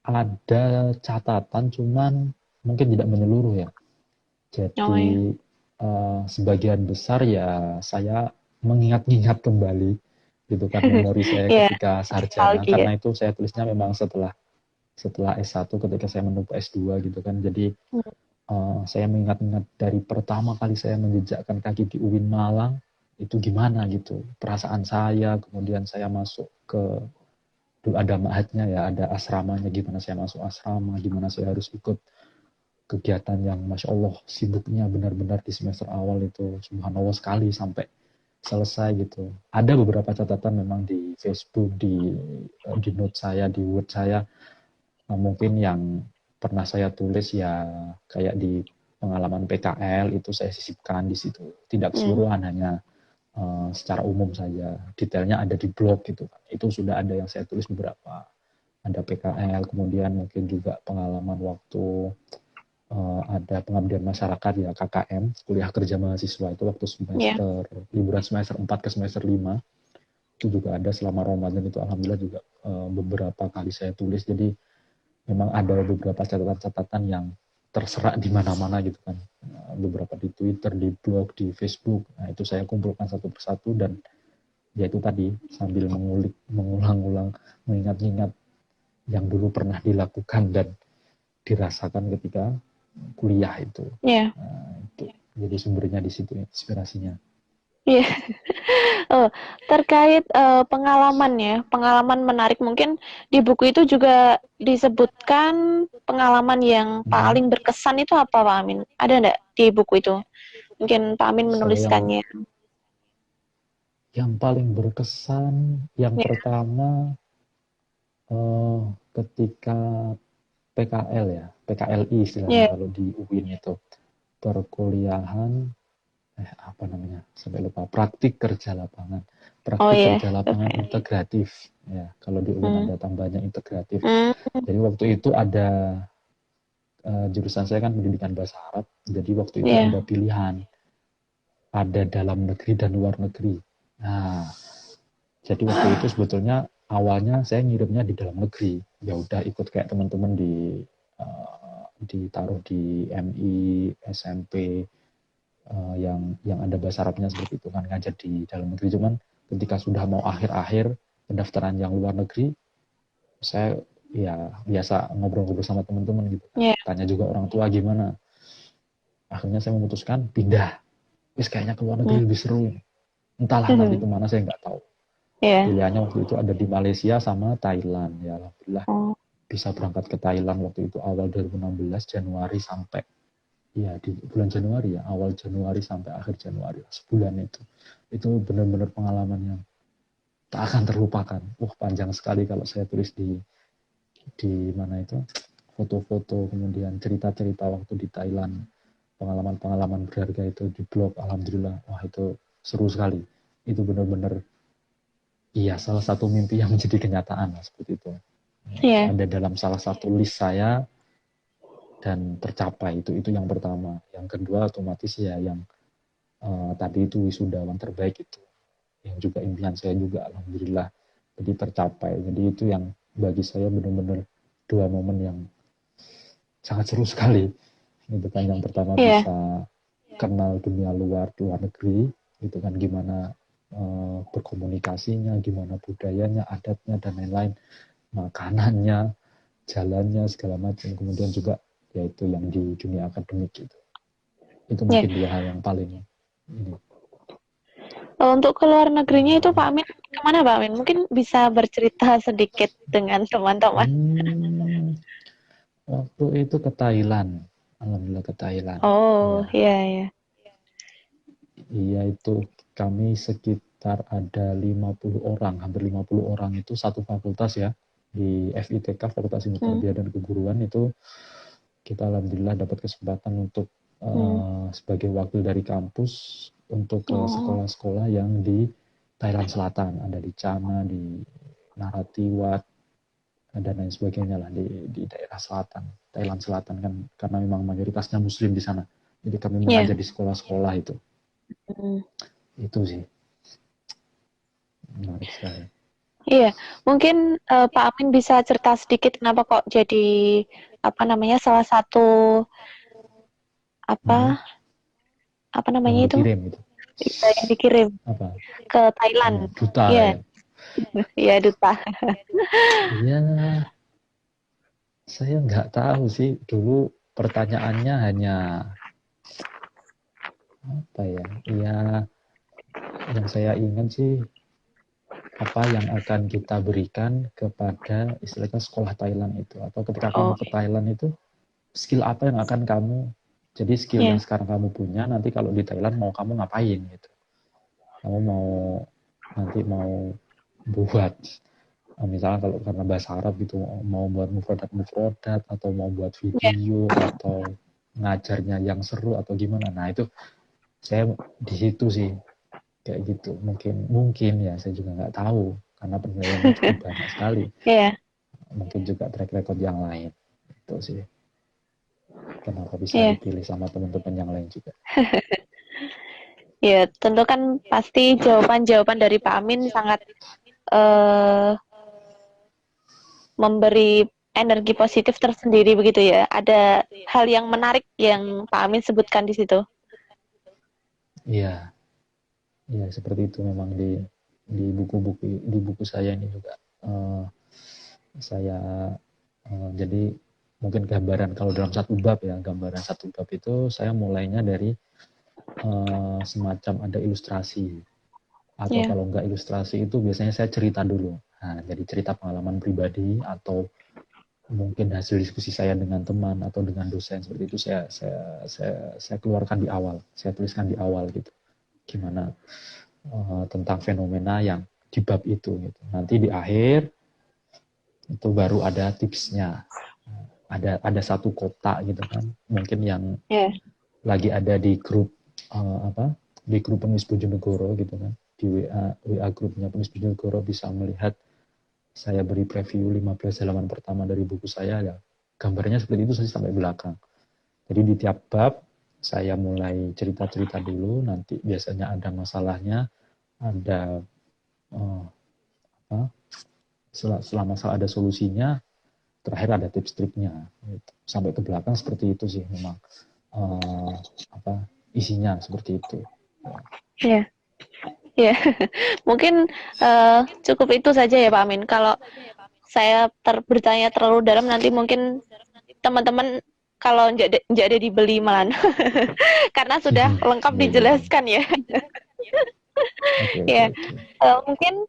ada catatan cuman mungkin tidak menyeluruh ya. Oh ya. Jadi sebagian besar ya saya mengingat-ingat kembali gitu kan memori saya Ya, ketika sarjana, nostalgia. karena itu saya tulisnya memang setelah setelah S1 ketika saya menuju S2 gitu kan. Jadi saya mengingat-ingat dari pertama kali saya menjejakkan kaki di UIN Malang itu gimana gitu perasaan saya, kemudian saya masuk ke, dulu ada ma'hadnya ya, ada asramanya, gimana saya masuk asrama, gimana saya harus ikut kegiatan yang Masya Allah sibuknya benar-benar di semester awal itu subhanallah sekali sampai selesai gitu. Ada beberapa catatan memang di Facebook, di note saya, di Word saya, mungkin yang pernah saya tulis ya kayak di pengalaman PKL itu saya sisipkan di situ. Tidak Hmm. keseluruhan, hanya secara umum saja. Detailnya ada di blog gitu kan. Itu sudah ada yang saya tulis beberapa. Ada PKL, kemudian mungkin juga pengalaman waktu ada pengabdian masyarakat ya KKM, kuliah kerja mahasiswa itu waktu Ya. semester liburan semester 4 ke semester 5 itu juga ada selama Ramadan itu alhamdulillah juga beberapa kali saya tulis. Jadi memang ada beberapa catatan-catatan yang terserak di mana-mana gitu kan. Beberapa di Twitter, di blog, di Facebook. Nah, itu saya kumpulkan satu persatu dan ya itu tadi sambil mengulik, mengulang-ulang, mengingat-ingat yang dulu pernah dilakukan dan dirasakan ketika kuliah itu. Ya. Nah, itu jadi sumbernya di situ inspirasinya. Ya. Oh, terkait pengalaman ya, pengalaman menarik mungkin di buku itu juga disebutkan pengalaman yang Mhm. paling berkesan itu apa Pak Amin? Ada enggak di buku itu? Mungkin Pak Amin Kalau menuliskannya. yang paling berkesan yang Ya. pertama ketika PKL ya, PKLI istilahnya Ya. kalau di UIN itu, perkuliahan apa namanya sampai lupa, praktik kerja lapangan, Oh praktik ya, kerja lapangan PKL. integratif ya, kalau di UIN Hmm. ada tambahnya integratif. Hmm. Jadi waktu itu ada jurusan saya kan pendidikan bahasa Arab, jadi waktu itu ada Ya. pilihan, ada dalam negeri dan luar negeri. Nah, jadi waktu itu sebetulnya awalnya saya ngirimnya di dalam negeri. Ya udah ikut kayak teman-teman ditaruh di MI, SMP, yang ada bahasa Arabnya seperti itu kan, ngajar di dalam negeri. Cuman ketika sudah mau akhir-akhir pendaftaran yang luar negeri, saya ya biasa ngobrol-ngobrol sama teman-teman gitu kan. Ya. Tanya juga orang tua gimana. Akhirnya saya memutuskan pindah. Wis kayaknya ke luar Hmm. negeri lebih seru. Entahlah nanti kemana saya nggak tahu. Ya. Pilihannya waktu itu ada di Malaysia sama Thailand. Ya alhamdulillah Oh. bisa berangkat ke Thailand waktu itu awal 2016 Januari sampai, ya di bulan Januari ya, awal Januari sampai akhir Januari, sebulan itu benar-benar pengalaman yang tak akan terlupakan. Panjang sekali kalau saya tulis di mana itu, foto-foto, kemudian cerita-cerita waktu di Thailand, pengalaman-pengalaman berharga itu di blog. Alhamdulillah, itu seru sekali. Itu benar-benar, iya, salah satu mimpi yang menjadi kenyataan lah, seperti itu. Ya. Ada dalam salah satu list saya dan tercapai, itu yang pertama. Yang kedua otomatis ya yang tadi itu wisudawan terbaik itu, yang juga impian saya juga alhamdulillah jadi tercapai. Jadi itu yang bagi saya benar-benar dua momen yang sangat seru sekali. Itu kan yang pertama Ya. bisa kenal dunia luar, luar negeri, itu kan gimana berkomunikasinya, gimana budayanya, adatnya dan lain-lain, makanannya, jalannya segala macam. Kemudian juga yaitu yang di dunia akademik gitu. Itu mungkin dua hal yang paling ini. Untuk ke luar negerinya itu Pak Amin kemana Pak Amin? Mungkin bisa bercerita sedikit dengan teman-teman. Waktu itu ke Thailand. Alhamdulillah ke Thailand. Oh, iya, iya. Iya, itu kami sekitar ada 50 orang, hampir 50 orang itu satu fakultas ya. Di FITK, Fakultas Ilmu Tarbiyah dan Keguruan itu kita alhamdulillah dapat kesempatan untuk sebagai wakil dari kampus untuk ke sekolah-sekolah yang di Thailand Selatan. Ada di Chana, di Narathiwat, dan lain sebagainya lah di daerah selatan, Thailand Selatan kan, karena memang mayoritasnya Muslim di sana. Jadi kami mengajar di sekolah-sekolah itu. Itu sih menarik sekali. Iya, mungkin Pak Amin bisa cerita sedikit kenapa kok jadi salah satu apa namanya yang itu? dikirim itu. Yang dikirim Apa? ke Thailand. Duta Iya. ya. Iya, duta. Iya, saya nggak tahu sih. Dulu pertanyaannya hanya apa ya? Ya, yang saya ingat sih apa yang akan kita berikan kepada istilahnya sekolah Thailand itu, atau ketika kamu ke Thailand itu skill apa yang akan kamu, jadi skill yang sekarang kamu punya nanti kalau di Thailand mau kamu ngapain gitu. Kamu mau nanti mau buat misalnya kalau karena bahasa Arab gitu mau buat mufrodat atau mau buat video atau ngajarnya yang seru atau gimana. Nah itu saya di situ sih kayak gitu. Mungkin ya, saya juga nggak tahu karena penilaiannya cukup banyak sekali. Mungkin juga track record yang lain. Itu sih kenapa bisa dipilih sama teman-teman yang lain juga. Ya, tentu kan pasti jawaban-jawaban dari Pak Amin sangat memberi energi positif tersendiri begitu ya. Ada hal yang menarik yang Pak Amin sebutkan di situ. Iya, iya seperti itu memang di buku saya ini juga saya jadi mungkin gambaran kalau dalam satu bab ya, gambaran satu bab itu saya mulainya dari semacam ada ilustrasi atau kalau nggak ilustrasi itu biasanya saya cerita dulu. Nah, jadi cerita pengalaman pribadi atau mungkin hasil diskusi saya dengan teman atau dengan dosen seperti itu saya keluarkan di awal, saya tuliskan di awal gitu. Gimana tentang fenomena yang di bab itu gitu. Nanti di akhir itu baru ada tipsnya. Ada satu kotak gitu kan, mungkin yang lagi ada di grup di grup Penulis Bojonegoro gitu kan, di WA grupnya Penulis Bojonegoro bisa melihat saya beri preview 15 halaman pertama dari buku saya ya, gambarnya seperti itu sampai belakang. Jadi di tiap bab saya mulai cerita-cerita dulu, nanti biasanya ada masalahnya, ada setelah masalah ada solusinya, terakhir ada tips-triknya gitu. Sampai ke belakang seperti itu sih memang isinya seperti itu. Iya. Ya, mungkin cukup itu saja ya Pak Amin. Kalau saya bertanya terlalu dalam nanti mungkin teman-teman kalau nggak ada dibeli malah karena sudah lengkap dijelaskan ya. Ya, mungkin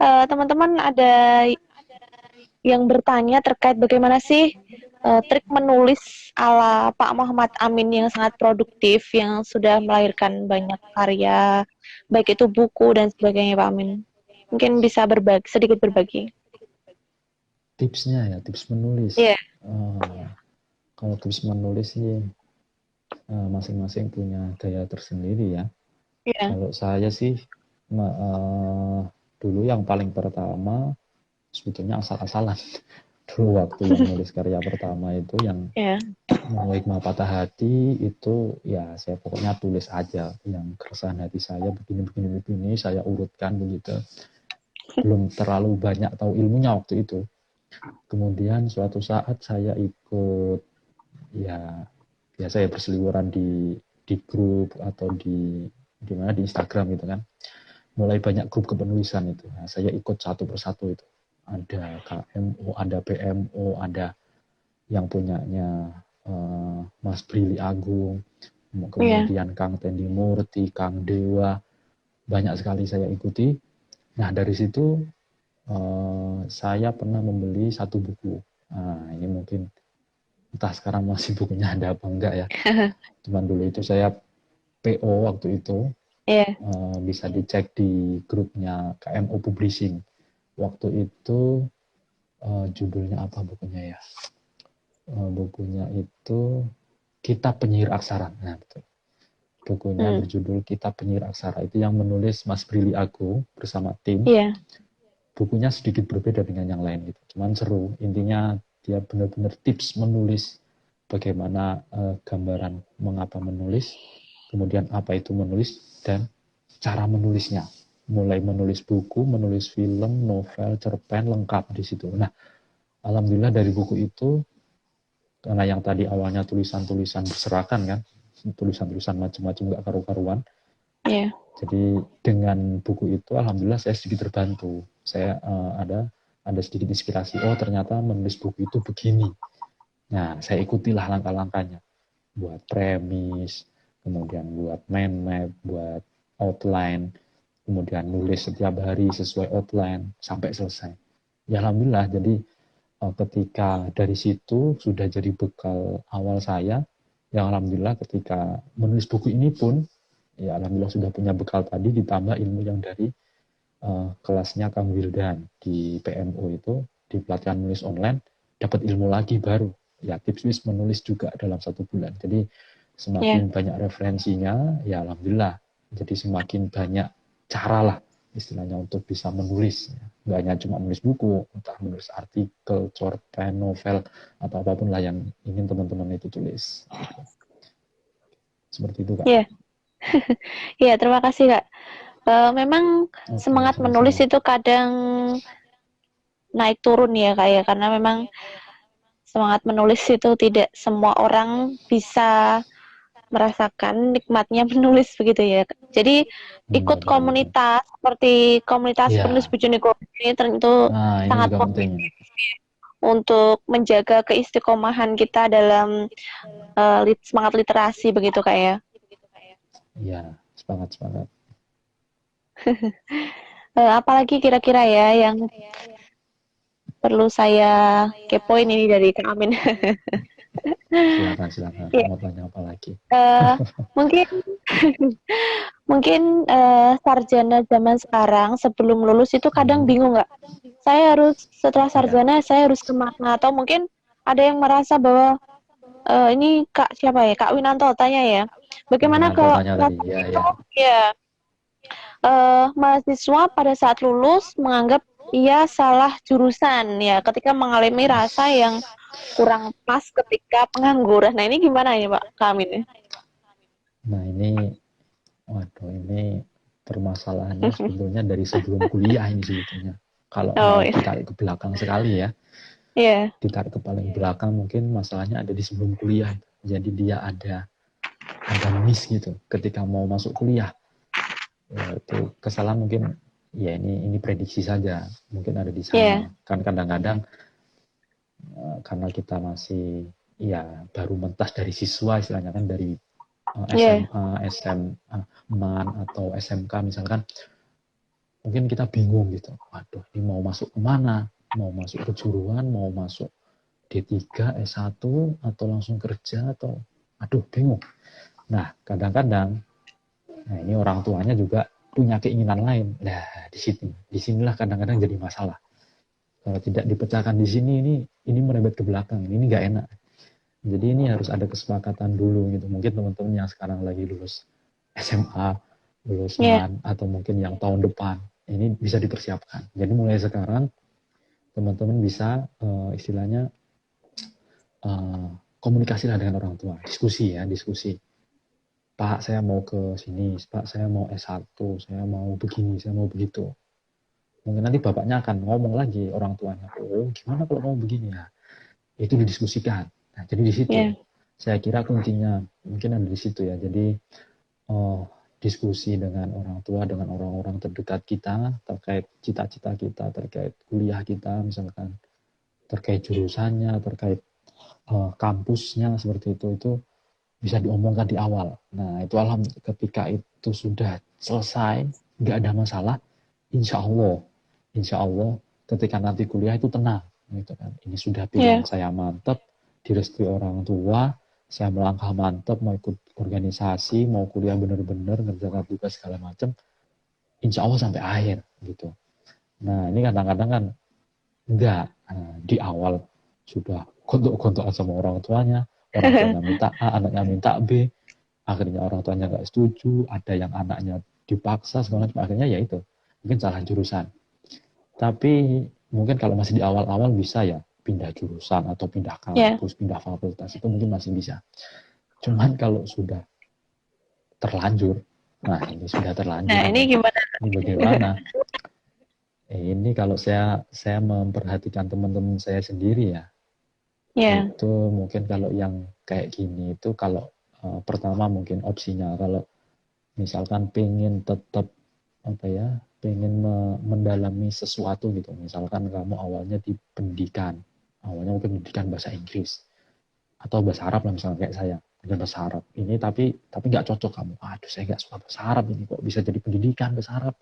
teman-teman ada yang bertanya terkait bagaimana sih trik menulis ala Pak Muhammad Amin yang sangat produktif, yang sudah melahirkan banyak karya, baik itu buku dan sebagainya Pak Amin. Mungkin bisa sedikit berbagi. Tipsnya ya, tips menulis. Kalau tips menulis sih masing-masing punya gaya tersendiri ya. Kalau saya sih dulu yang paling pertama sebetulnya asal-asalan. Dulu waktu yang nulis karya pertama itu yang Hikmah Patah Hati itu ya saya pokoknya tulis aja yang keresahan hati saya begini saya urutkan begitu. Belum terlalu banyak tahu ilmunya waktu itu. Kemudian suatu saat saya ikut ya biasa ya berseliweran di grup atau di mana di Instagram gitu kan. Mulai banyak grup kepenulisan itu. Nah, saya ikut satu persatu itu. Ada KMO, ada PMO, ada yang punyanya Mas Brili Agung, Iya. kemudian Kang Tendi Murti, Kang Dewa, banyak sekali saya ikuti. Nah, dari situ saya pernah membeli satu buku. Nah, ini mungkin entah sekarang masih bukunya ada apa enggak ya. Cuman dulu itu saya PO waktu itu, Iya. bisa dicek di grupnya KMO Publishing. Waktu itu judulnya apa bukunya ya? Bukunya itu Kitab Penyihir Aksara. Nah, betul. Bukunya Hmm. berjudul Kitab Penyihir Aksara. Itu yang menulis Mas Brili Agung bersama tim. Iya. Bukunya sedikit berbeda dengan yang lain gitu. Cuman seru. Intinya dia benar-benar tips menulis, bagaimana gambaran mengapa menulis, kemudian apa itu menulis, dan cara menulisnya. Mulai menulis buku, menulis film, novel, cerpen, lengkap di situ. Nah, alhamdulillah dari buku itu, karena yang tadi awalnya tulisan-tulisan berserakan kan, tulisan-tulisan macam-macam gak karu-karuan. Iya. Jadi dengan buku itu alhamdulillah saya sedikit terbantu. Saya ada sedikit inspirasi. Oh, ternyata menulis buku itu begini. Nah, saya ikutilah langkah-langkahnya. Buat premis, kemudian buat mind map, buat outline, kemudian nulis setiap hari sesuai outline sampai selesai. Ya alhamdulillah, jadi ketika dari situ sudah jadi bekal awal saya, yang alhamdulillah ketika menulis buku ini pun, ya alhamdulillah sudah punya bekal tadi ditambah ilmu yang dari kelasnya Kang Wildan di PMO itu, di pelatihan menulis online, dapat ilmu lagi baru. Ya tips menulis juga dalam 1 bulan. Jadi Iya. semakin banyak referensinya, ya alhamdulillah. Jadi semakin banyak cara lah istilahnya untuk bisa menulis. Nggak hanya cuma menulis buku, entah menulis artikel, cerpen, novel, atau apapun lah yang ingin teman-teman itu tulis. Seperti itu, Kak. Iya. Iya, terima kasih, Kak. Memang Oke, semangat menulis sama-sama. itu kadang naik turun ya, Kak ya, karena memang semangat menulis itu tidak semua orang bisa merasakan nikmatnya menulis begitu ya. Jadi ikut Betul. komunitas seperti komunitas penulis Iya. Bojonegoro ini tentu Nah, ini sangat juga penting. positif untuk menjaga keistiqomahan kita dalam semangat literasi begitu Kak ya. Iya, semangat-semangat. Apalagi kira-kira ya yang perlu saya kepoin ini dari Kak Amin. Silakan. Ya, Mau tanya apa lagi? mungkin mungkin sarjana zaman sekarang sebelum lulus itu kadang Hmm. bingung nggak? Saya harus setelah Ya. sarjana saya harus kemana? Atau mungkin ada yang merasa bahwa ini Kak siapa ya? Kak Winanto tanya ya. Bagaimana Winanto kalau tanya tadi. rasanya Ya, itu ya. ya mahasiswa pada saat lulus menganggap ia salah jurusan ya ketika mengalami rasa yang kurang pas ketika pengangguran. Nah ini gimana ya Pak Kamin? Nah, ini permasalahannya sebetulnya dari sebelum kuliah ini sebetulnya. Kalau Oh mau ya, ditarik ke belakang sekali ya, iya, ditarik ke paling belakang mungkin masalahnya ada di sebelum kuliah. Jadi dia ada miss gitu ketika mau masuk kuliah. Ya, itu kesalahan mungkin ya ini prediksi saja. Mungkin ada di iya, sana. Kan kadang-kadang karena kita masih ya baru mentas dari siswa istilahnya kan dari iya, SMA, SMA, MAN atau SMK misalkan, mungkin kita bingung gitu. Waduh, ini mau masuk kemana? Mau masuk kejuruan, mau masuk D3, S1, atau langsung kerja, atau aduh bingung. Nah, kadang-kadang, nah ini orang tuanya juga punya keinginan lain. Nah, disinilah kadang-kadang jadi masalah. Kalau tidak dipecahkan di sini, ini merembet ke belakang, ini nggak enak. Jadi ini harus ada kesepakatan dulu gitu. Mungkin teman-teman yang sekarang lagi lulus SMA, lulus iya, MAN, atau mungkin yang tahun depan, ini bisa dipersiapkan. Jadi mulai sekarang teman-teman bisa istilahnya uh, komunikasilah dengan orang tua, diskusi. Pak, saya mau ke sini, Pak, saya mau S1, saya mau begini, saya mau begitu. Mungkin nanti bapaknya akan ngomong lagi orang tuanya, oh gimana kalau mau begini ya? Itu didiskusikan. Nah, jadi di situ iya, saya kira kuncinya mungkin ada di situ ya. Jadi diskusi dengan orang tua, dengan orang-orang terdekat kita terkait cita-cita kita, terkait kuliah kita misalkan, terkait jurusannya, terkait kampusnya seperti itu bisa diomongkan di awal. Nah itu ketika itu sudah selesai, nggak ada masalah, insya Allah ketika nanti kuliah itu tenang, gitu kan. Ini sudah pilihan saya mantap, direstui orang tua, saya melangkah mantap, mau ikut organisasi, mau kuliah bener-bener, ngerjakan tugas segala macam, insya Allah sampai akhir, gitu. Nah ini kadang-kadang kan enggak, di awal sudah gontok-gontokan sama orang tuanya minta A, anaknya minta B, akhirnya orang tuanya nggak setuju, ada yang anaknya dipaksa segala macam, akhirnya ya itu mungkin salah jurusan. Tapi mungkin kalau masih di awal-awal bisa ya pindah jurusan atau pindah kampus, pindah fakultas, itu mungkin masih bisa. Cuman kalau sudah terlanjur, nah ini sudah terlanjur. Nah ini gimana? Ini bagaimana? Ini kalau saya memperhatikan teman-teman saya sendiri ya, itu mungkin kalau yang kayak gini itu kalau pertama mungkin opsinya kalau misalkan pengen tetap pengen mendalami sesuatu gitu, misalkan kamu awalnya di pendidikan, awalnya mungkin pendidikan bahasa Inggris atau bahasa Arab lah misalnya kayak saya, bahasa Arab ini tapi nggak cocok kamu, aduh saya nggak suka bahasa Arab ini, kok bisa jadi pendidikan bahasa Arab.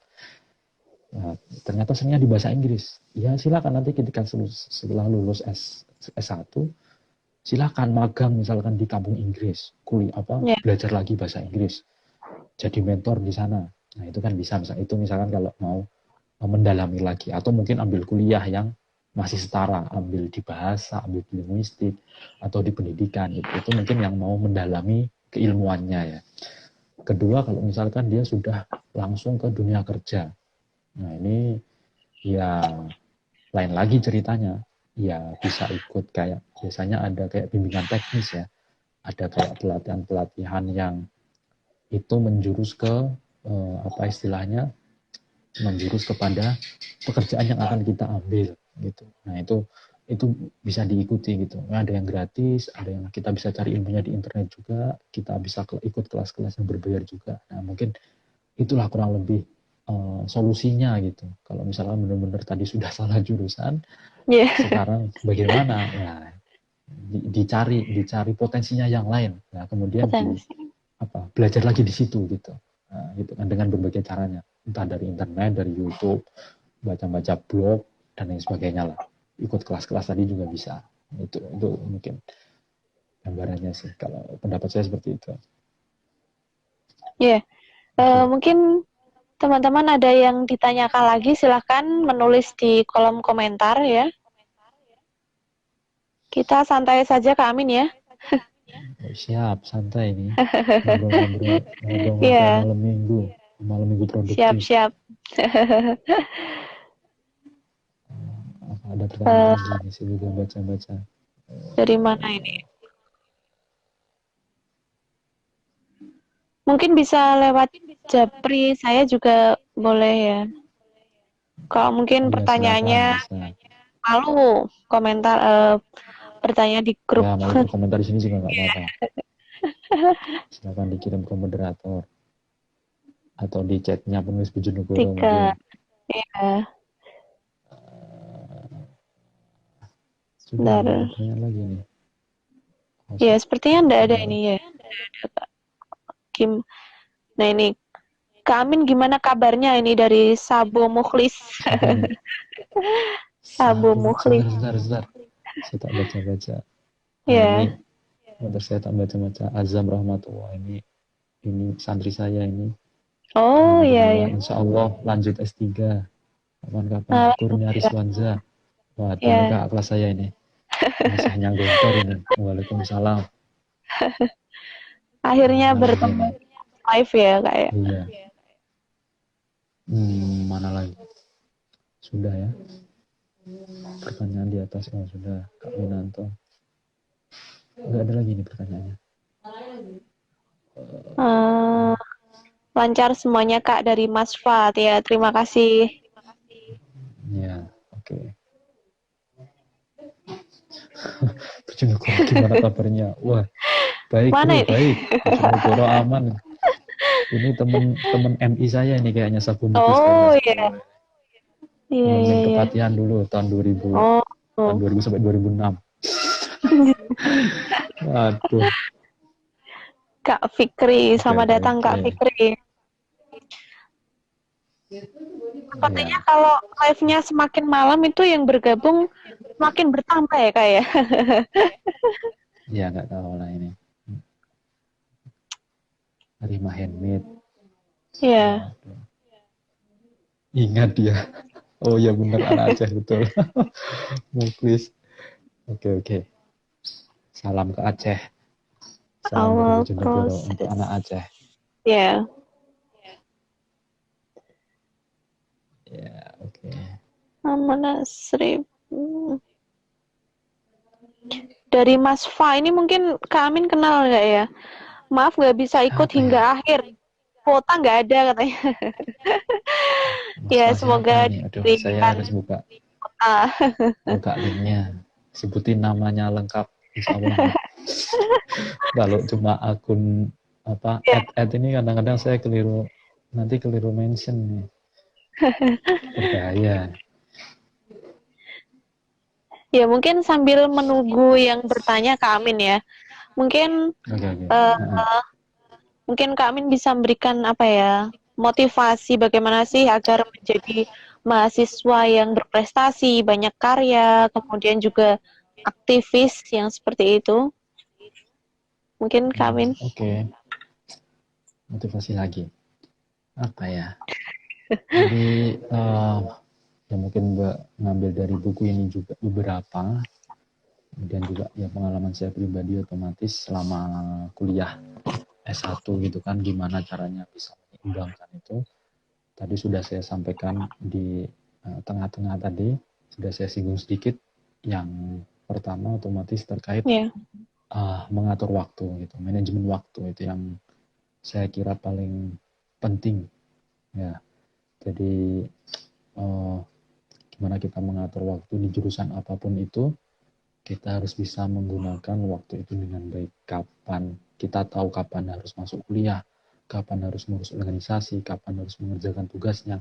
Nah, ternyata senangnya di bahasa Inggris. Ya silakan nanti ketika setelah lulus S1 silakan magang misalkan di kampung Inggris, belajar lagi bahasa Inggris, jadi mentor di sana. Nah itu kan bisa, misalkan kalau mau mendalami lagi, atau mungkin ambil kuliah yang masih setara, ambil di bahasa, ambil di linguistik, atau di pendidikan, itu mungkin yang mau mendalami keilmuannya ya. Kedua, kalau misalkan dia sudah langsung ke dunia kerja, nah ini ya lain lagi ceritanya, ya bisa ikut kayak biasanya ada kayak bimbingan teknis ya, ada kayak pelatihan yang itu menjurus ke istilahnya menjurus kepada pekerjaan yang akan kita ambil gitu. Nah itu bisa diikuti gitu. Nah, ada yang gratis, ada yang kita bisa cari ilmunya di internet juga, kita bisa ikut kelas-kelas yang berbayar juga. Nah mungkin itulah kurang lebih solusinya gitu. Kalau misalnya benar-benar tadi sudah salah jurusan, sekarang bagaimana? Ya, dicari potensinya yang lain. Nah, kemudian belajar lagi di situ gitu. Nah, gitu kan dengan berbagai caranya, entah dari internet, dari YouTube, baca-baca blog dan lain sebagainya lah. Ikut kelas-kelas tadi juga bisa. Itu mungkin gambarannya sih. Kalau pendapat saya seperti itu. Mungkin teman-teman ada yang ditanyakan lagi, silahkan menulis di kolom komentar ya. Kita santai saja Kak Amin ya. Siap, santai nih. Ngobrol-ngobrol malam minggu produktif. Siap. Ada pertanyaan lagi sih juga baca-baca. Dari mana ini? Mungkin bisa lewat Japri saya juga boleh ya. Kalau mungkin pertanyaannya malu komentar bertanya di grup. Ya, mau komentar di sini juga nggak apa-apa. Silakan dikirim ke moderator atau di chatnya penulis Bojonegoro mungkin. Iya. Sudah ada pertanyaan lagi nih. Ya, sepertinya enggak ada ini ya. Kim. Nah ini, Kak Amin gimana kabarnya ini dari Sabo Mukhlis? Sabo Mukhlis. Sebentar. Saya tak baca-baca. Ini, saya tak baca-baca. Azam Rahmatullah ini santri saya ini. Oh iya. Insya Allah lanjut S3. Kapan-kapan. Kurnia Rizwanza. Wah, teman kakak kelas saya ini. Masih gontor ini. Waalaikumsalam. Akhirnya bertemu live ya Kak ya? Iya. Mana lagi? Sudah ya. Pertanyaan di atas sudah, Kak Winanto. Enggak ada lagi nih pertanyaannya. Lancar semuanya Kak dari Mas Fat ya. Terima kasih. Ya, oke. Bojonegoro gimana kabarnya? Wah, baik. Bojonegoro aman. Ini teman MI saya ini kayaknya Sabu Mukhlis. Oh iya. Iya. Kepatihan dulu tahun 2000. Tahun 2000 sampai 2006. Waduh. Kak Fikri, Oke, selamat oke, datang oke. Kak Fikri. Sepertinya Iya. kalau live-nya semakin malam itu yang bergabung semakin bertambah ya Kak ya. Iya, nggak tahu lah ini. Rima Handmade. Iya. Waduh. Ingat dia. Oh iya bener, anak Aceh betul. Muklis. Oke, oke. Salam ke Aceh. Salam dari Awal Bojonegoro untuk proses. anak Aceh. Ya. Ya, oke. Amanah Sri. Dari Mas Fa ini mungkin Kak Amin kenal nggak ya? Maaf nggak bisa ikut Siapa ya? hingga akhir. Kuota nggak ada katanya. Mas Ya Fa siapa semoga nih? Aduh, saya diberikan harus buka kuota. linknya. Sebutin namanya lengkap. Insya Allah nih. Kalau cuma akun apa Ya. add ini kadang-kadang saya keliru, nanti keliru mention nih. Berbahaya. Ya mungkin sambil menunggu yang bertanya Kak Amin ya. Mungkin Oke, oke. eh, mungkin Kak Amin bisa memberikan apa ya, motivasi bagaimana sih agar menjadi mahasiswa yang berprestasi, banyak karya, kemudian juga aktivis yang seperti itu. Mungkin Kak Amin. Oke. Motivasi lagi. Apa ya? Jadi ya mungkin Mbak ngambil dari buku ini juga beberapa, kemudian juga ya pengalaman saya pribadi otomatis selama kuliah S1 gitu kan, gimana caranya bisa menyeimbangkan itu. Tadi sudah saya sampaikan di tengah-tengah tadi, sudah saya singgung sedikit. Yang pertama otomatis terkait Ya. mengatur waktu gitu, manajemen waktu itu yang saya kira paling penting ya. Jadi gimana kita mengatur waktu di jurusan apapun itu, kita harus bisa menggunakan waktu itu dengan baik. Kapan kita tahu kapan harus masuk kuliah, kapan harus mengurus organisasi, kapan harus mengerjakan tugasnya,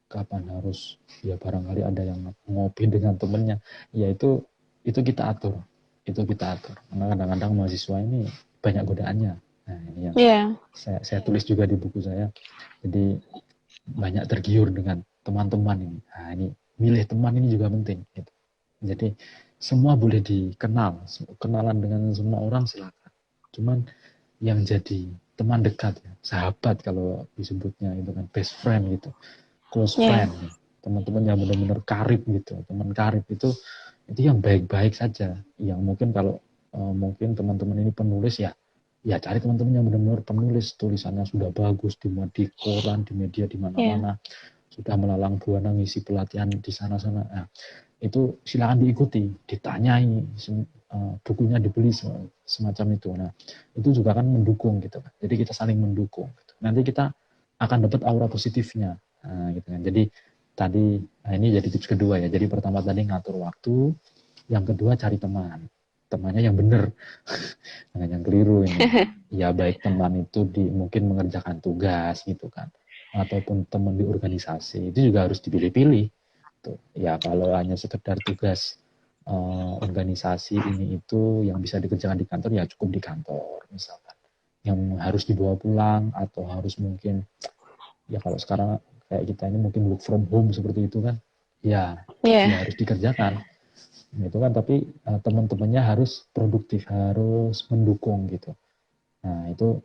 kapan harus ya barangkali ada yang ngopi dengan temennya, ya itu kita atur, karena kadang-kadang mahasiswa ini banyak godaannya. Nah ini yang Ya. saya tulis juga di buku saya. Jadi banyak tergiur dengan teman-teman ini. Nah ini milih teman ini juga penting gitu. Jadi semua boleh dikenal, kenalan dengan semua orang silakan, cuman yang jadi teman dekat ya, sahabat kalau disebutnya itu kan, best friend gitu, close Ya. friend, teman-teman yang benar-benar karib gitu. Teman karib itu yang baik-baik saja, yang mungkin kalau mungkin teman-teman ini penulis ya, ya cari teman-teman yang benar-benar penulis, tulisannya sudah bagus, dimuat di koran, di media, di Ya. mana-mana, sudah melalang buana ngisi pelatihan di sana-sana. Nah, itu silakan diikuti, ditanyai, bukunya dibeli, semacam itu. Nah, itu juga kan mendukung gitu kan. Jadi kita saling mendukung. Gitu. Nanti kita akan dapat aura positifnya. Nah, gitu kan. Jadi tadi ini jadi tips kedua ya. Jadi pertama tadi ngatur waktu, yang kedua cari teman. Temannya yang benar, jangan yang keliru ini. Ya baik teman itu mungkin mengerjakan tugas gitu kan, ataupun teman di organisasi, itu juga harus dipilih-pilih. Tuh. Ya kalau hanya sekedar tugas organisasi ini itu yang bisa dikerjakan di kantor, ya cukup di kantor misalkan. Yang harus dibawa pulang atau harus mungkin ya kalau sekarang kayak kita ini mungkin work from home seperti itu kan, ya Ya. ya harus dikerjakan itu kan. Tapi teman-temannya harus produktif, harus mendukung gitu. Nah itu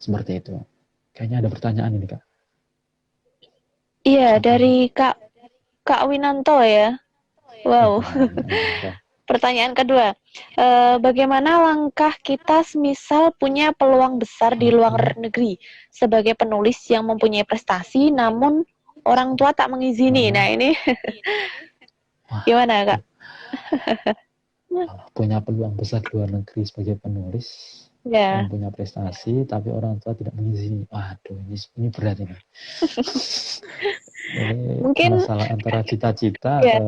seperti itu. Kayaknya ada pertanyaan ini Kak. Iya, Siapa dari ini? Kak Winanto ya. Wow. Pertanyaan kedua, bagaimana langkah kita semisal punya peluang besar di luar negeri sebagai penulis yang mempunyai prestasi, namun orang tua tak mengizini. Nah ini Wah, gimana Kak? aduh. Punya peluang besar di luar negeri sebagai penulis yang Ya, punya prestasi tapi orang tua tidak mengizini. Waduh, ini berat ini. Ini mungkin masalah antara cita-cita ya,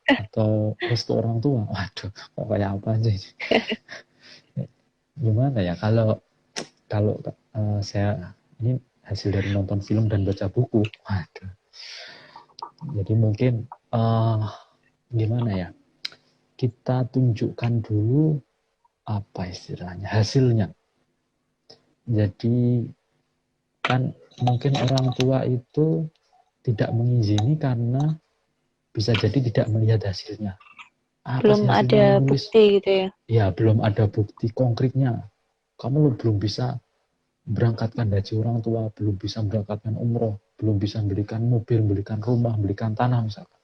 atau restu orang tua. Waduh, kok kayak apa sih? Gimana ya kalau kalau saya ini hasil dari nonton film dan baca buku. Waduh. Jadi mungkin gimana ya? kita tunjukkan dulu apa istilahnya, hasilnya. Jadi kan mungkin orang tua itu tidak mengizini karena bisa jadi tidak melihat hasilnya. Apa Belum sih hasilnya ada menulis? bukti gitu ya. Ya, belum ada bukti konkretnya. Kamu belum bisa berangkatkan haji orang tua, belum bisa berangkatkan umroh, belum bisa belikan mobil, belikan rumah, belikan tanah misalkan.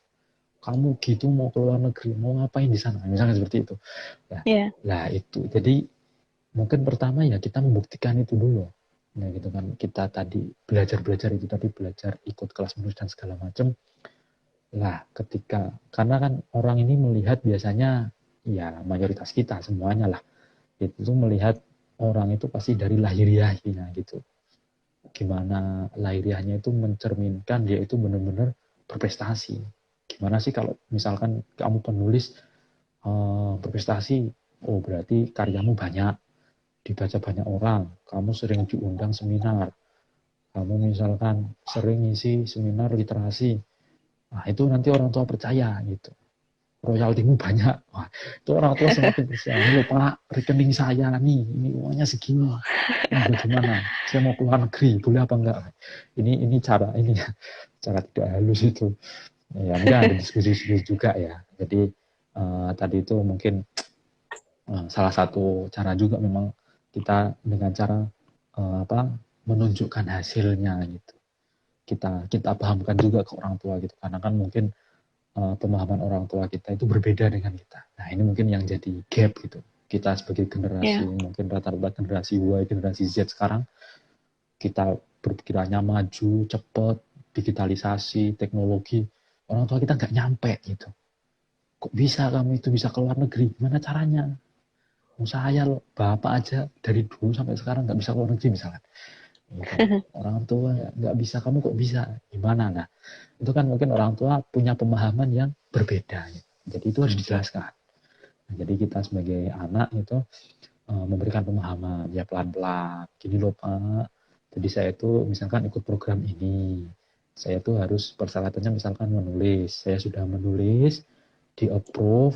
Kamu gitu mau ke luar negeri, mau ngapain di sana? Misalnya seperti itu. Nah itu. Jadi mungkin pertama ya kita membuktikan itu dulu. Nah gitu kan, kita tadi belajar itu tadi, belajar ikut kelas menulis dan segala macam. Lah karena kan orang ini melihat biasanya, ya mayoritas kita semuanya lah, itu melihat orang itu pasti dari lahiriahnya gitu. Gimana lahiriahnya itu mencerminkan dia itu benar-benar berprestasi. Gimana sih kalau misalkan kamu penulis berprestasi, oh berarti karyamu banyak, dibaca banyak orang, kamu sering diundang seminar, kamu misalkan sering ngisi seminar literasi, nah itu nanti orang tua percaya gitu, royaltimu banyak, wah itu orang tua semakin percaya, ini loh Pak, rekening saya nih, ini uangnya segini, ini bagaimana, saya mau keluar negeri, boleh apa enggak, ini cara tidak halus itu, ya mungkin ada diskusi-diskusi juga ya, jadi tadi itu mungkin salah satu cara juga memang kita dengan cara menunjukkan hasilnya gitu. Kita pahamkan juga ke orang tua gitu, karena kan mungkin pemahaman orang tua kita itu berbeda dengan kita. Nah ini mungkin yang jadi gap gitu. Kita sebagai generasi mungkin rata-rata generasi Y, generasi Z sekarang, kita berpikirannya maju, cepat, digitalisasi, teknologi. Orang tua kita nggak nyampe gitu. Kok bisa kamu itu bisa keluar negeri? Gimana caranya? Saya loh, bapak aja dari dulu sampai sekarang nggak bisa keluar negeri misalkan. Gitu. Orang tua nggak bisa, kamu kok bisa? Gimana? Nah, itu kan mungkin orang tua punya pemahaman yang berbeda. Gitu. Jadi itu harus dijelaskan. Nah, jadi kita sebagai anak itu memberikan pemahaman, ya pelan-pelan. Gini loh Pak, jadi saya itu misalkan ikut program ini, saya tuh harus persyaratannya misalkan menulis. Saya sudah menulis, di-approve,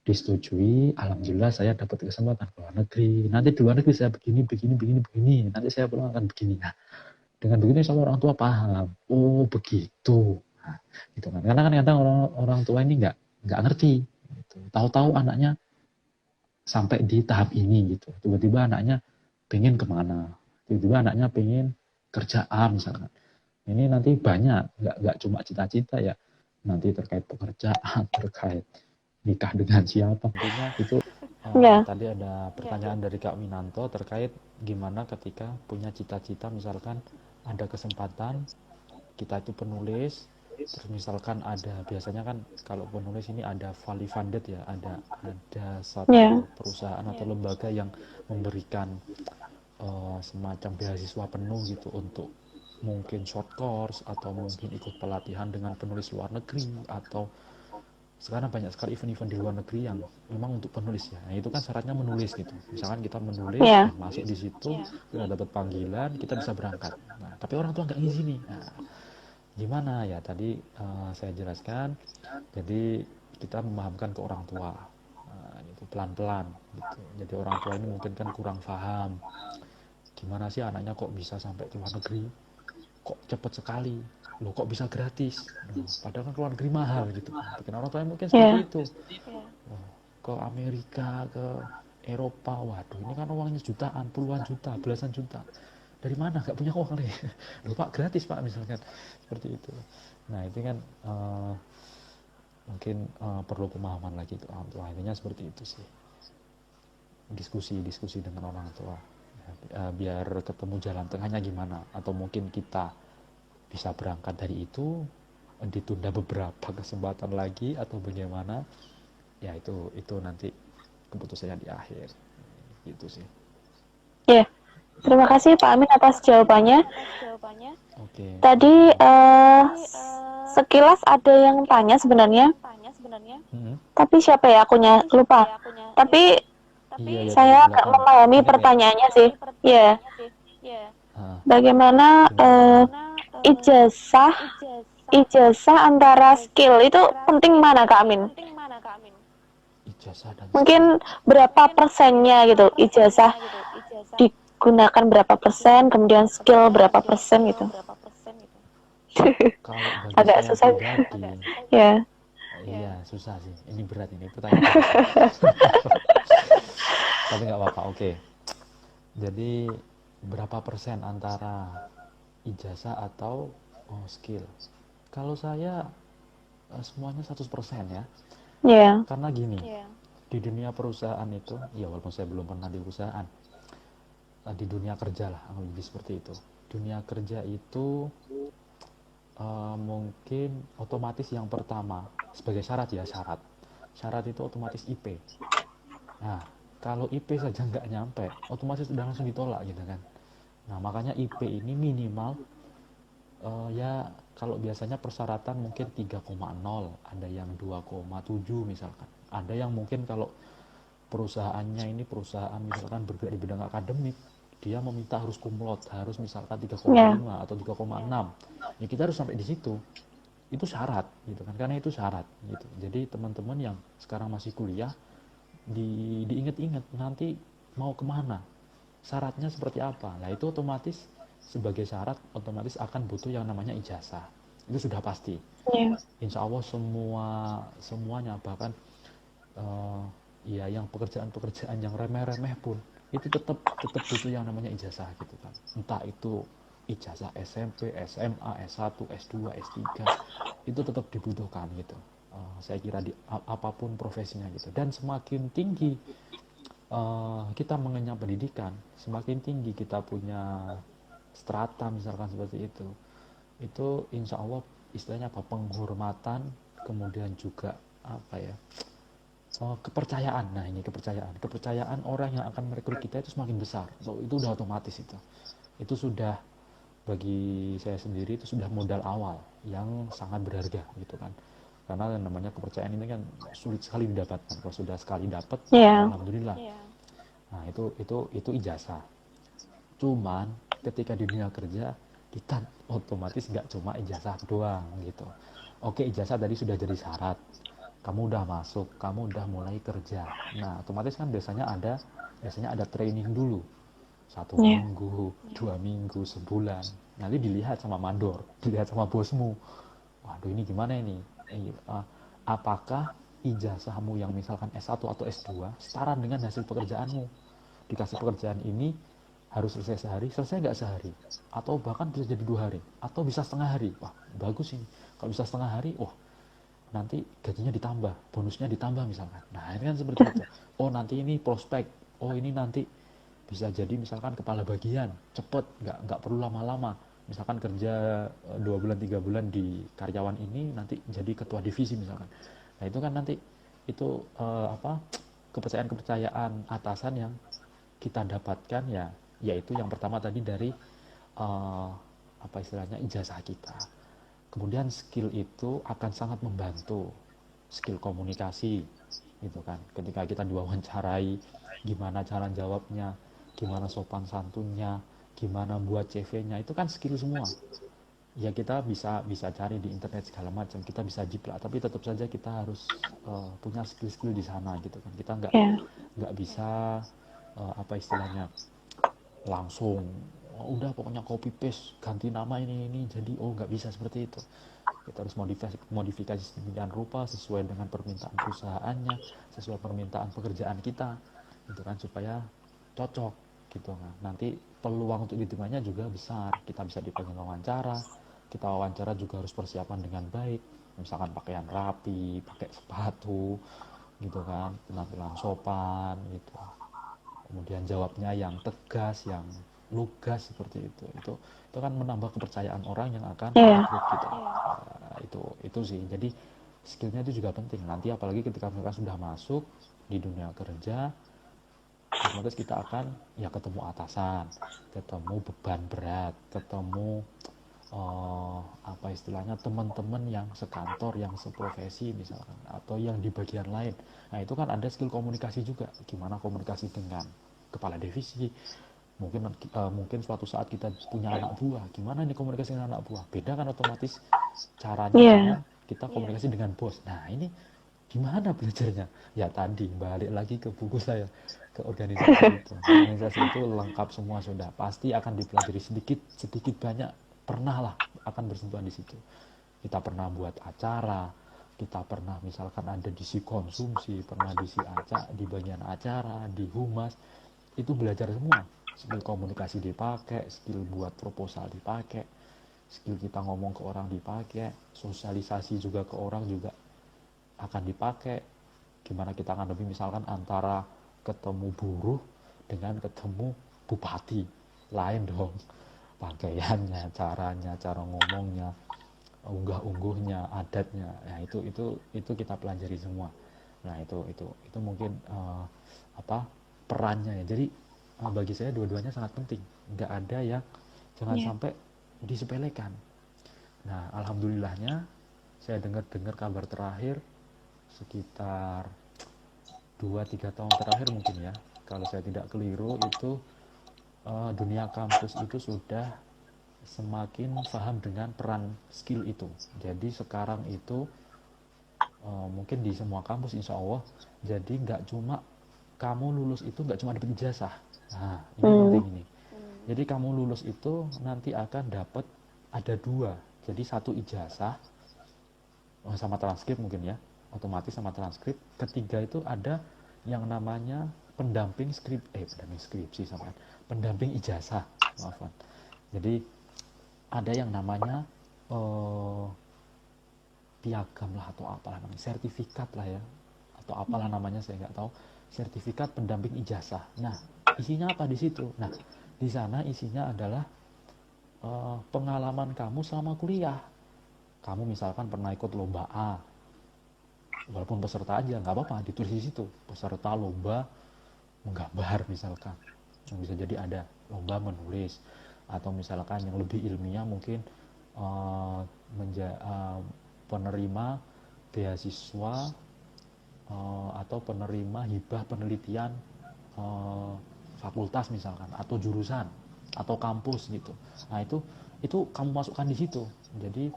disetujui, alhamdulillah saya dapat kesempatan ke luar negeri. Nanti di luar negeri saya begini, nanti saya pulang akan begini. Nah, dengan begini sama orang tua paham. Oh, begitu. Nah, gitu kan. Karena kan kadang orang tua ini nggak ngerti. Gitu. Tahu-tahu anaknya sampai di tahap ini gitu. Tiba-tiba anaknya pengen kemana? Tiba-tiba anaknya pengen kerjaan misalkan. Ini nanti banyak, nggak cuma cita-cita ya. Nanti terkait pekerjaan, terkait nikah dengan siapa. Tentunya itu tadi ada pertanyaan dari Kak Minanto terkait gimana ketika punya cita-cita, misalkan ada kesempatan kita itu penulis, terus misalkan ada, biasanya kan kalau penulis ini ada fully funded ya, ada satu perusahaan atau lembaga yang memberikan semacam beasiswa penuh gitu untuk mungkin short course atau mungkin ikut pelatihan dengan penulis luar negeri, atau sekarang banyak sekali event-event di luar negeri yang memang untuk penulis ya. Nah, itu kan syaratnya menulis gitu. Misalkan kita menulis dan masuk di situ, kita dapat panggilan, kita bisa berangkat. Nah, tapi orang tua nggak ngizini. Nah, gimana ya? Tadi saya jelaskan. Jadi kita memahamkan ke orang tua. Nah, itu pelan-pelan gitu. Jadi orang tua ini mungkin kan kurang paham. Gimana sih anaknya kok bisa sampai ke luar negeri? Kok cepat sekali? Loh kok bisa gratis? Padahal kan keluar negeri mahal gitu. Bikin orang tua mungkin seperti itu. Ke Amerika, ke Eropa, waduh ini kan uangnya jutaan, puluhan juta, belasan juta. Dari mana? Gak punya uang nih. Loh Pak gratis Pak misalkan. Seperti itu. Nah itu kan mungkin perlu pemahaman lagi tuh orang tua. Intinya seperti itu sih. Diskusi dengan orang tua. Biar ketemu jalan tengahnya gimana. Atau mungkin kita bisa berangkat dari itu, ditunda beberapa kesempatan lagi atau bagaimana, ya itu nanti keputusannya di akhir gitu sih. Ya, terima kasih Pak Amin atas jawabannya. Oke. Tadi sekilas ada yang tanya sebenarnya, tapi siapa ya, akunya lupa. Tapi saya agak memahami pertanyaannya sih. Ya, bagaimana ijazah antara skill itu penting mana Kak Amin? ijazah dan Mungkin berapa persennya gitu, ijazah digunakan berapa persen, kemudian skill berapa persen gitu. kalau bagi Agak saya susah. pribadi, Ya, iya susah sih. Ini berat ini pertanyaan berat sih. Tapi nggak apa-apa. Oke. Jadi berapa persen antara ijazah atau skill? Kalau saya semuanya 100% ya. ya, Karena gini, di dunia perusahaan itu, ya walaupun saya belum pernah di perusahaan, di dunia kerja lah, lebih seperti itu. Dunia kerja itu mungkin otomatis yang pertama sebagai syarat ya, syarat itu otomatis IP. Nah, kalau IP saja nggak nyampe, otomatis udah langsung ditolak gitu kan. Nah, makanya IP ini minimal ya kalau biasanya persyaratan mungkin 3,0, ada yang 2,7 misalkan. Ada yang mungkin kalau perusahaannya ini perusahaan misalkan bergerak di bidang akademik, dia meminta harus kumlot, harus misalkan ya, 3,5 atau 3,6. Ya kita harus sampai di situ. Itu syarat gitu kan, karena itu syarat gitu. Jadi teman-teman yang sekarang masih kuliah diingat-ingat nanti mau kemana, syaratnya seperti apa. Nah itu otomatis sebagai syarat otomatis akan butuh yang namanya ijazah. Itu sudah pasti. ya, Insya Allah semuanya bahkan eh, ya yang pekerjaan-pekerjaan yang remeh-remeh pun itu tetap butuh yang namanya ijazah gitu kan. Entah itu ijazah SMP, SMA, S1, S2, S3 itu tetap dibutuhkan gitu. Saya kira di apapun profesinya gitu. Dan semakin tinggi kita mengenyam pendidikan, semakin tinggi kita punya strata misalkan seperti itu insya Allah istilahnya apa, penghormatan, kemudian juga apa ya, kepercayaan. Nah ini kepercayaan orang yang akan merekrut kita itu semakin besar. So, itu udah otomatis itu sudah bagi saya sendiri itu sudah modal awal yang sangat berharga gitu kan, karena yang namanya kepercayaan ini kan sulit sekali didapatkan. Kalau sudah sekali dapat ya ya, alhamdulillah. Nah itu ijazah. Cuman ketika di dunia kerja kita otomatis nggak cuma ijazah doang gitu. Oke, ijazah tadi sudah jadi syarat, kamu udah masuk, kamu udah mulai kerja. Nah otomatis kan biasanya ada training dulu, satu ya, minggu, 2 minggu, sebulan. Nanti dilihat sama mandor, dilihat sama bosmu. Waduh ini gimana ini? Apakah ijazahmu yang misalkan S1 atau S2 setara dengan hasil pekerjaanmu? Dikasih pekerjaan ini harus selesai sehari, selesai nggak sehari? Atau bahkan bisa jadi 2 hari, atau bisa setengah hari. Wah bagus ini. Kalau bisa setengah hari, wah nanti gajinya ditambah, bonusnya ditambah misalkan. Nah ini kan seperti itu. Oh nanti ini prospek, oh ini nanti bisa jadi misalkan kepala bagian, cepet, nggak perlu lama-lama. Misalkan kerja 2 bulan 3 bulan di karyawan ini nanti jadi ketua divisi misalkan. Nah itu kan nanti itu apa, kepercayaan-kepercayaan atasan yang kita dapatkan ya, yaitu yang pertama tadi dari uh, apa istilahnya ijazah kita. Kemudian skill itu akan sangat membantu, skill komunikasi gitu kan. Ketika kita diwawancarai, gimana cara jawabnya, gimana sopan santunnya, gimana buat CV-nya, itu kan skill semua. Ya kita bisa bisa cari di internet segala macam, kita bisa jiplak, tapi tetap saja kita harus punya skill-skill di sana gitu kan. Kita nggak ya, nggak bisa apa istilahnya langsung udah pokoknya copy paste ganti nama ini jadi, oh nggak bisa seperti itu. Kita harus modifikasi sedemikian rupa sesuai dengan permintaan perusahaannya, sesuai permintaan pekerjaan kita gitu kan, supaya cocok gitu kan. Nanti peluang untuk diterimanya juga besar, kita bisa dipanggil wawancara. Kita wawancara juga harus persiapan dengan baik, misalkan pakaian rapi, pakai sepatu gitu kan, penampilan sopan gitu, kemudian jawabnya yang tegas, yang lugas seperti itu kan menambah kepercayaan orang yang akan ya, merekrut kita. Itu sih, jadi skillnya itu juga penting nanti, apalagi ketika mereka sudah masuk di dunia kerja, otomatis kita akan ya ketemu atasan, ketemu beban berat, ketemu apa istilahnya teman-teman yang sekantor, yang seprofesi misalkan, atau yang di bagian lain. Nah itu kan ada skill komunikasi juga, gimana komunikasi dengan kepala divisi, mungkin suatu saat kita punya anak buah, gimana nih komunikasi dengan anak buah, beda kan otomatis caranya ya, dengan kita komunikasi dengan bos. Nah ini Gimana belajarnya? Ya tadi balik lagi ke buku saya, ke organisasi itu. Organisasi itu lengkap semua sudah. Pasti akan dipelajari sedikit sedikit banyak, pernah lah akan bersentuhan di situ. Kita pernah buat acara, kita pernah misalkan ada di si konsumsi, pernah di si acara, di bagian acara, di humas, itu belajar semua. Skill komunikasi dipakai, skill buat proposal dipakai, skill kita ngomong ke orang dipakai, sosialisasi juga ke orang juga akan dipakai. Gimana kita akan lebih misalkan antara ketemu buruh dengan ketemu bupati, lain dong pakaiannya, caranya, cara ngomongnya, unggah-ungguhnya, adatnya. Nah, itu kita pelajari semua. Nah, itu mungkin perannya ya. Jadi bagi saya dua-duanya sangat penting. Nggak ada yang jangan sampai disepelekan. Nah, alhamdulillahnya saya dengar kabar terakhir sekitar 2-3 tahun terakhir mungkin ya, kalau saya tidak keliru itu dunia kampus itu sudah semakin paham dengan peran skill itu. Jadi sekarang itu mungkin di semua kampus insya Allah, jadi nggak cuma kamu lulus itu nggak cuma dapat ijazah. Nah, ini penting ini. Jadi kamu lulus itu nanti akan dapat ada dua. Jadi satu ijazah sama transkrip mungkin ya, otomatis sama transkrip. Ketiga itu ada yang namanya pendamping skripsi sama pendamping ijazah, maafkan. Jadi ada yang namanya piagam lah atau apalah namanya, sertifikat lah ya, atau apalah namanya saya nggak tahu, sertifikat pendamping ijazah. Nah, isinya apa di situ? Nah, di sana isinya adalah pengalaman kamu selama kuliah. Kamu misalkan pernah ikut lomba A, walaupun peserta aja nggak apa-apa, ditulis di situ peserta lomba menggambar misalkan. Yang bisa jadi ada lomba menulis, atau misalkan yang lebih ilmiah mungkin penerima beasiswa atau penerima hibah penelitian fakultas misalkan, atau jurusan atau kampus gitu. Nah, itu kamu masukkan di situ. Jadi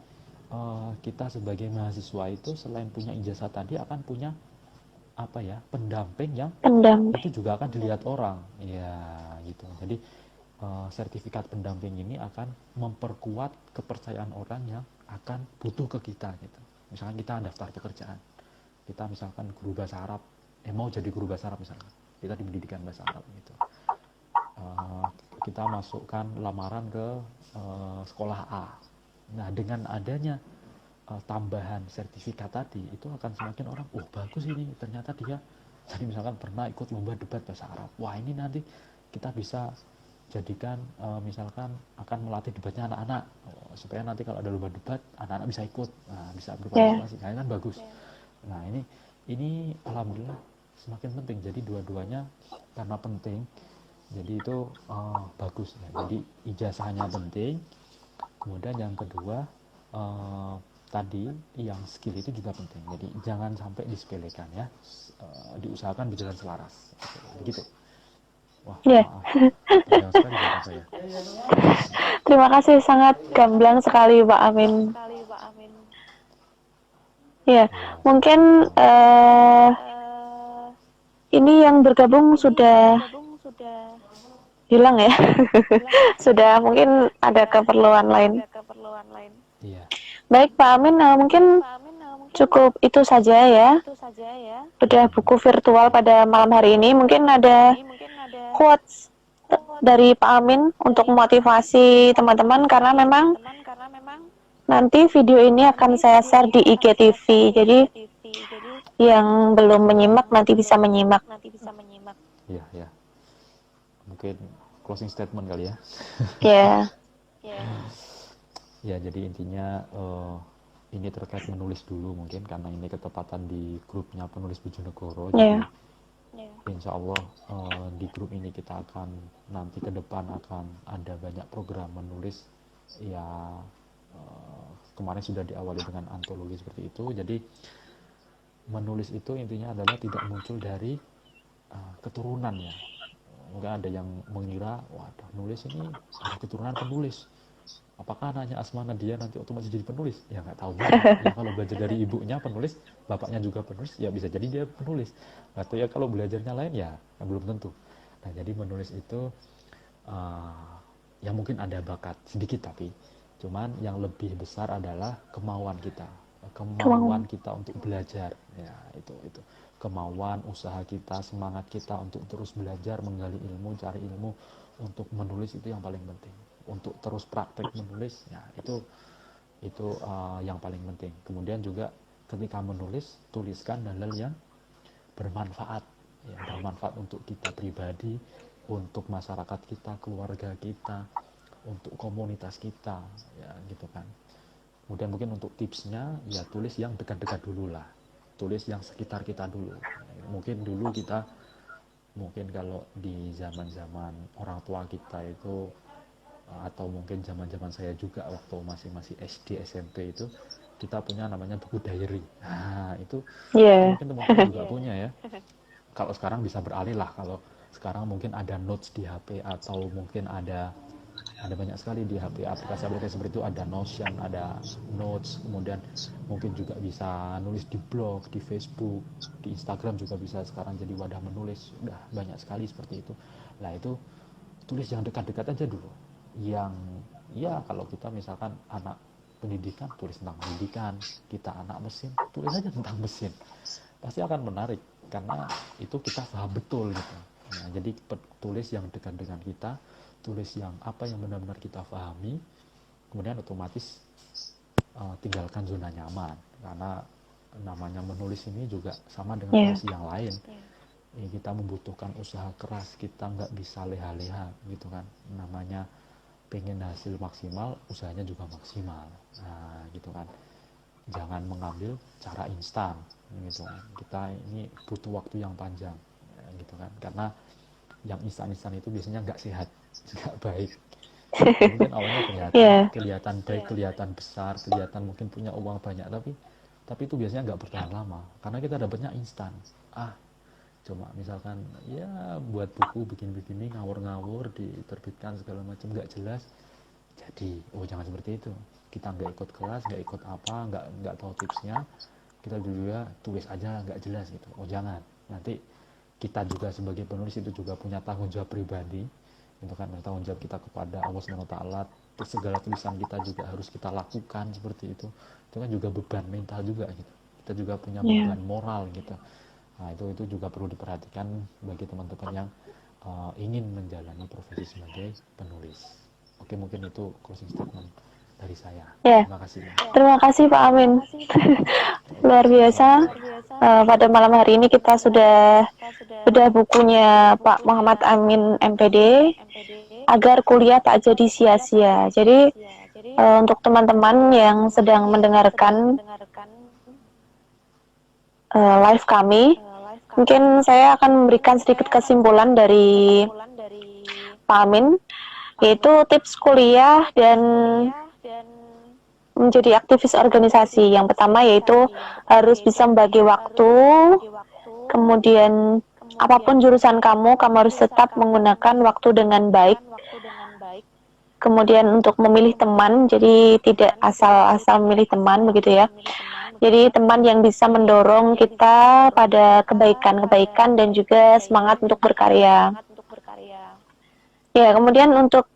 kita sebagai mahasiswa itu selain punya ijazah tadi akan punya pendamping yang itu juga akan dilihat orang ya gitu. Jadi sertifikat pendamping ini akan memperkuat kepercayaan orang yang akan butuh ke kita gitu. Misalkan kita daftar pekerjaan, kita misalkan guru bahasa Arab, mau jadi guru bahasa Arab misalkan, kita di pendidikan bahasa Arab gitu, kita masukkan lamaran ke sekolah A. Nah, dengan adanya tambahan sertifikat tadi, itu akan semakin orang, bagus ini, ternyata dia jadi misalkan pernah ikut lomba debat bahasa Arab. Wah, ini nanti kita bisa jadikan misalkan akan melatih debatnya anak-anak, supaya nanti kalau ada lomba debat, anak-anak bisa ikut, bisa berpartisipasi. Nah, ini kan bagus. Nah, ini alhamdulillah semakin penting. Jadi dua-duanya karena penting, jadi itu bagus ya. Jadi ijazahnya penting, kemudian yang kedua tadi yang skill itu juga penting. Jadi jangan sampai disepelekan ya, diusahakan berjalan selaras begitu. Wah, maaf sekali bapak saya. Terima kasih, sangat gamblang sekali Pak Amin. Ya, mungkin ini yang bergabung sudah hilang ya. Sudah mungkin ada keperluan lain. Iya. Baik Pak Amin, mungkin cukup itu saja ya. Bedah buku virtual pada malam hari ini. Mungkin ada quotes dari Pak Amin untuk memotivasi teman-teman, karena memang nanti video ini akan saya share di IGTV. Jadi yang belum menyimak nanti bisa menyimak. Iya. Mungkin closing statement kali ya. Ya. Ya, jadi intinya ini terkait menulis dulu mungkin, karena ini ketepatan di grupnya penulis Bojonegoro. Jadi insya Allah di grup ini kita akan nanti ke depan akan ada banyak program menulis ya. Kemarin sudah diawali dengan antologi seperti itu. Jadi menulis itu intinya adalah tidak muncul dari keturunan ya. Mungkin ada yang mengira, waduh, nulis ini ada keturunan penulis. Apakah anaknya Asma Nadia nanti otomatis jadi penulis? Ya nggak tahu juga. Ya kalau belajar dari ibunya penulis, bapaknya juga penulis, ya bisa jadi dia penulis. Atau ya kalau belajarnya lain ya belum tentu. Nah jadi menulis itu uh, ya mungkin ada bakat sedikit, tapi cuman yang lebih besar adalah kemauan kita untuk belajar. Ya itu kemauan, usaha kita, semangat kita untuk terus belajar, menggali ilmu, cari ilmu, untuk menulis itu yang paling penting. Untuk terus praktek menulis, ya itu yang paling penting. Kemudian juga ketika menulis, tuliskan hal-hal yang bermanfaat, ya bermanfaat untuk kita pribadi, untuk masyarakat kita, keluarga kita, untuk komunitas kita, ya gitu kan. Kemudian mungkin untuk tipsnya, ya tulis yang dekat-dekat dulu lah, tulis yang sekitar kita dulu. Mungkin dulu kita, mungkin kalau di zaman-zaman orang tua kita itu, atau mungkin zaman-zaman saya juga waktu masih SD SMP itu, kita punya namanya buku diary. Nah itu Yeah. mungkin teman-teman juga punya ya. Kalau sekarang bisa beralih lah, kalau sekarang mungkin ada notes di HP, atau mungkin ada banyak sekali di HP aplikasi-aplikasi seperti itu, ada Notion, ada Notes, kemudian mungkin juga bisa nulis di blog, di Facebook, di Instagram juga bisa sekarang jadi wadah menulis, udah banyak sekali seperti itu. Nah itu tulis yang dekat-dekat aja dulu, yang ya kalau kita misalkan anak pendidikan, tulis tentang pendidikan, kita anak mesin, tulis aja tentang mesin, pasti akan menarik karena itu kita paham betul gitu. Nah, jadi tulis yang dekat dengan kita, tulis yang apa yang benar-benar kita pahami, kemudian otomatis tinggalkan zona nyaman, karena namanya menulis ini juga sama dengan Yeah. profesi yang lain. Kita membutuhkan usaha keras, kita nggak bisa leha-leha gitu kan. Namanya pengen hasil maksimal, usahanya juga maksimal. Nah gitu kan, jangan mengambil cara instan gitu kan. Kita ini butuh waktu yang panjang, gitu kan, karena yang instan-instan itu biasanya nggak sehat, nggak baik. Mungkin awalnya Yeah. kelihatan baik, kelihatan besar, kelihatan mungkin punya uang banyak, tapi itu biasanya nggak bertahan lama karena kita dapatnya instan. Cuma misalkan ya buat buku bikin-begini ngawur-ngawur, diterbitkan segala macam nggak jelas, jadi jangan seperti itu. Kita nggak ikut kelas, nggak ikut apa, nggak tahu tipsnya, kita juga tulis aja nggak jelas gitu. Jangan, nanti kita juga sebagai penulis itu juga punya tanggung jawab pribadi, itu kan tanggung jawab kita kepada Allah Subhanahu Wa Taala. Terus segala tulisan kita juga harus kita lakukan seperti itu kan juga beban mental juga gitu. Kita juga punya Yeah. beban moral gitu. Nah itu juga perlu diperhatikan bagi teman-teman yang ingin menjalani profesi sebagai penulis. Oke, mungkin itu closing statement dari saya. Yeah. Terima kasih. Terima kasih Pak Amin. Oke, Luar biasa. sama-sama. Pada malam hari ini kita sudah bedah bukunya Pak Muhammad Amin MPD, agar kuliah tak jadi sia-sia. Jadi untuk teman-teman yang sedang mendengarkan live kami, mungkin saya akan memberikan sedikit kesimpulan dari Pak Amin, yaitu tips kuliah dan menjadi aktivis organisasi. Yang pertama yaitu harus bisa membagi waktu, kemudian apapun jurusan kamu harus tetap menggunakan waktu dengan baik. Kemudian untuk memilih teman, jadi tidak asal-asal memilih teman begitu ya. Jadi teman yang bisa mendorong kita pada kebaikan-kebaikan dan juga semangat untuk berkarya. Ya, kemudian untuk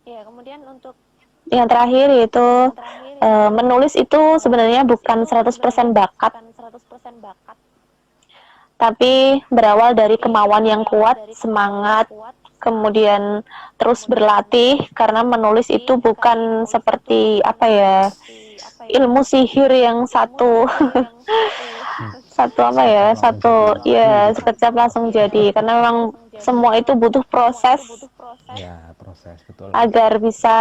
yang terakhir yaitu menulis itu sebenarnya bukan 100% bakat, tapi berawal dari kemauan yang kuat, semangat, kemudian terus berlatih, karena menulis itu bukan seperti apa ya, ilmu sihir yang satu Sekejap langsung jadi laku gitu. sekejap langsung jadi, karena memang semua itu butuh proses Ya, proses betul. agar bisa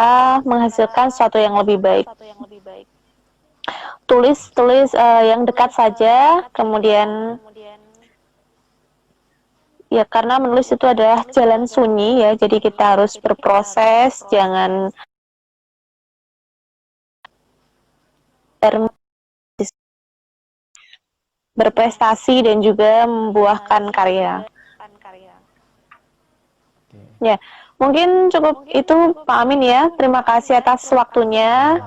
menghasilkan sesuatu yang lebih baik. Tulis yang dekat saja, kemudian ya karena menulis itu adalah jalan sunyi ya, jadi kita harus berproses, jangan berprestasi dan juga membuahkan karya. Oke, Ya, mungkin cukup itu Pak Amin ya. Terima kasih atas waktunya.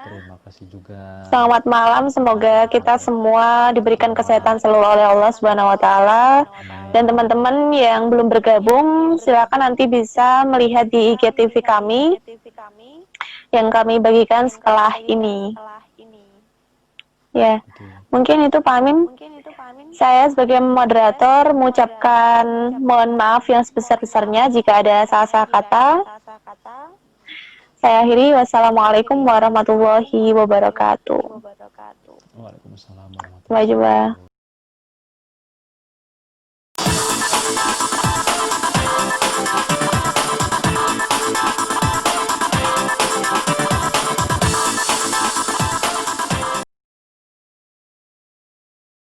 Terima kasih juga. Selamat malam, semoga kita semua diberikan kesehatan selalu oleh Allah Subhanahu wa taala. Dan teman-teman yang belum bergabung, silakan nanti bisa melihat di IGTV kami yang kami bagikan setelah ini. Ya, mungkin itu Pak Amin. Saya sebagai moderator mengucapkan mohon maaf yang sebesar-besarnya jika ada salah-salah kata. Saya akhiri, wassalamualaikum warahmatullahi wabarakatuh. Waalaikumsalam warahmatullahi Sampai jumpa. wabarakatuh.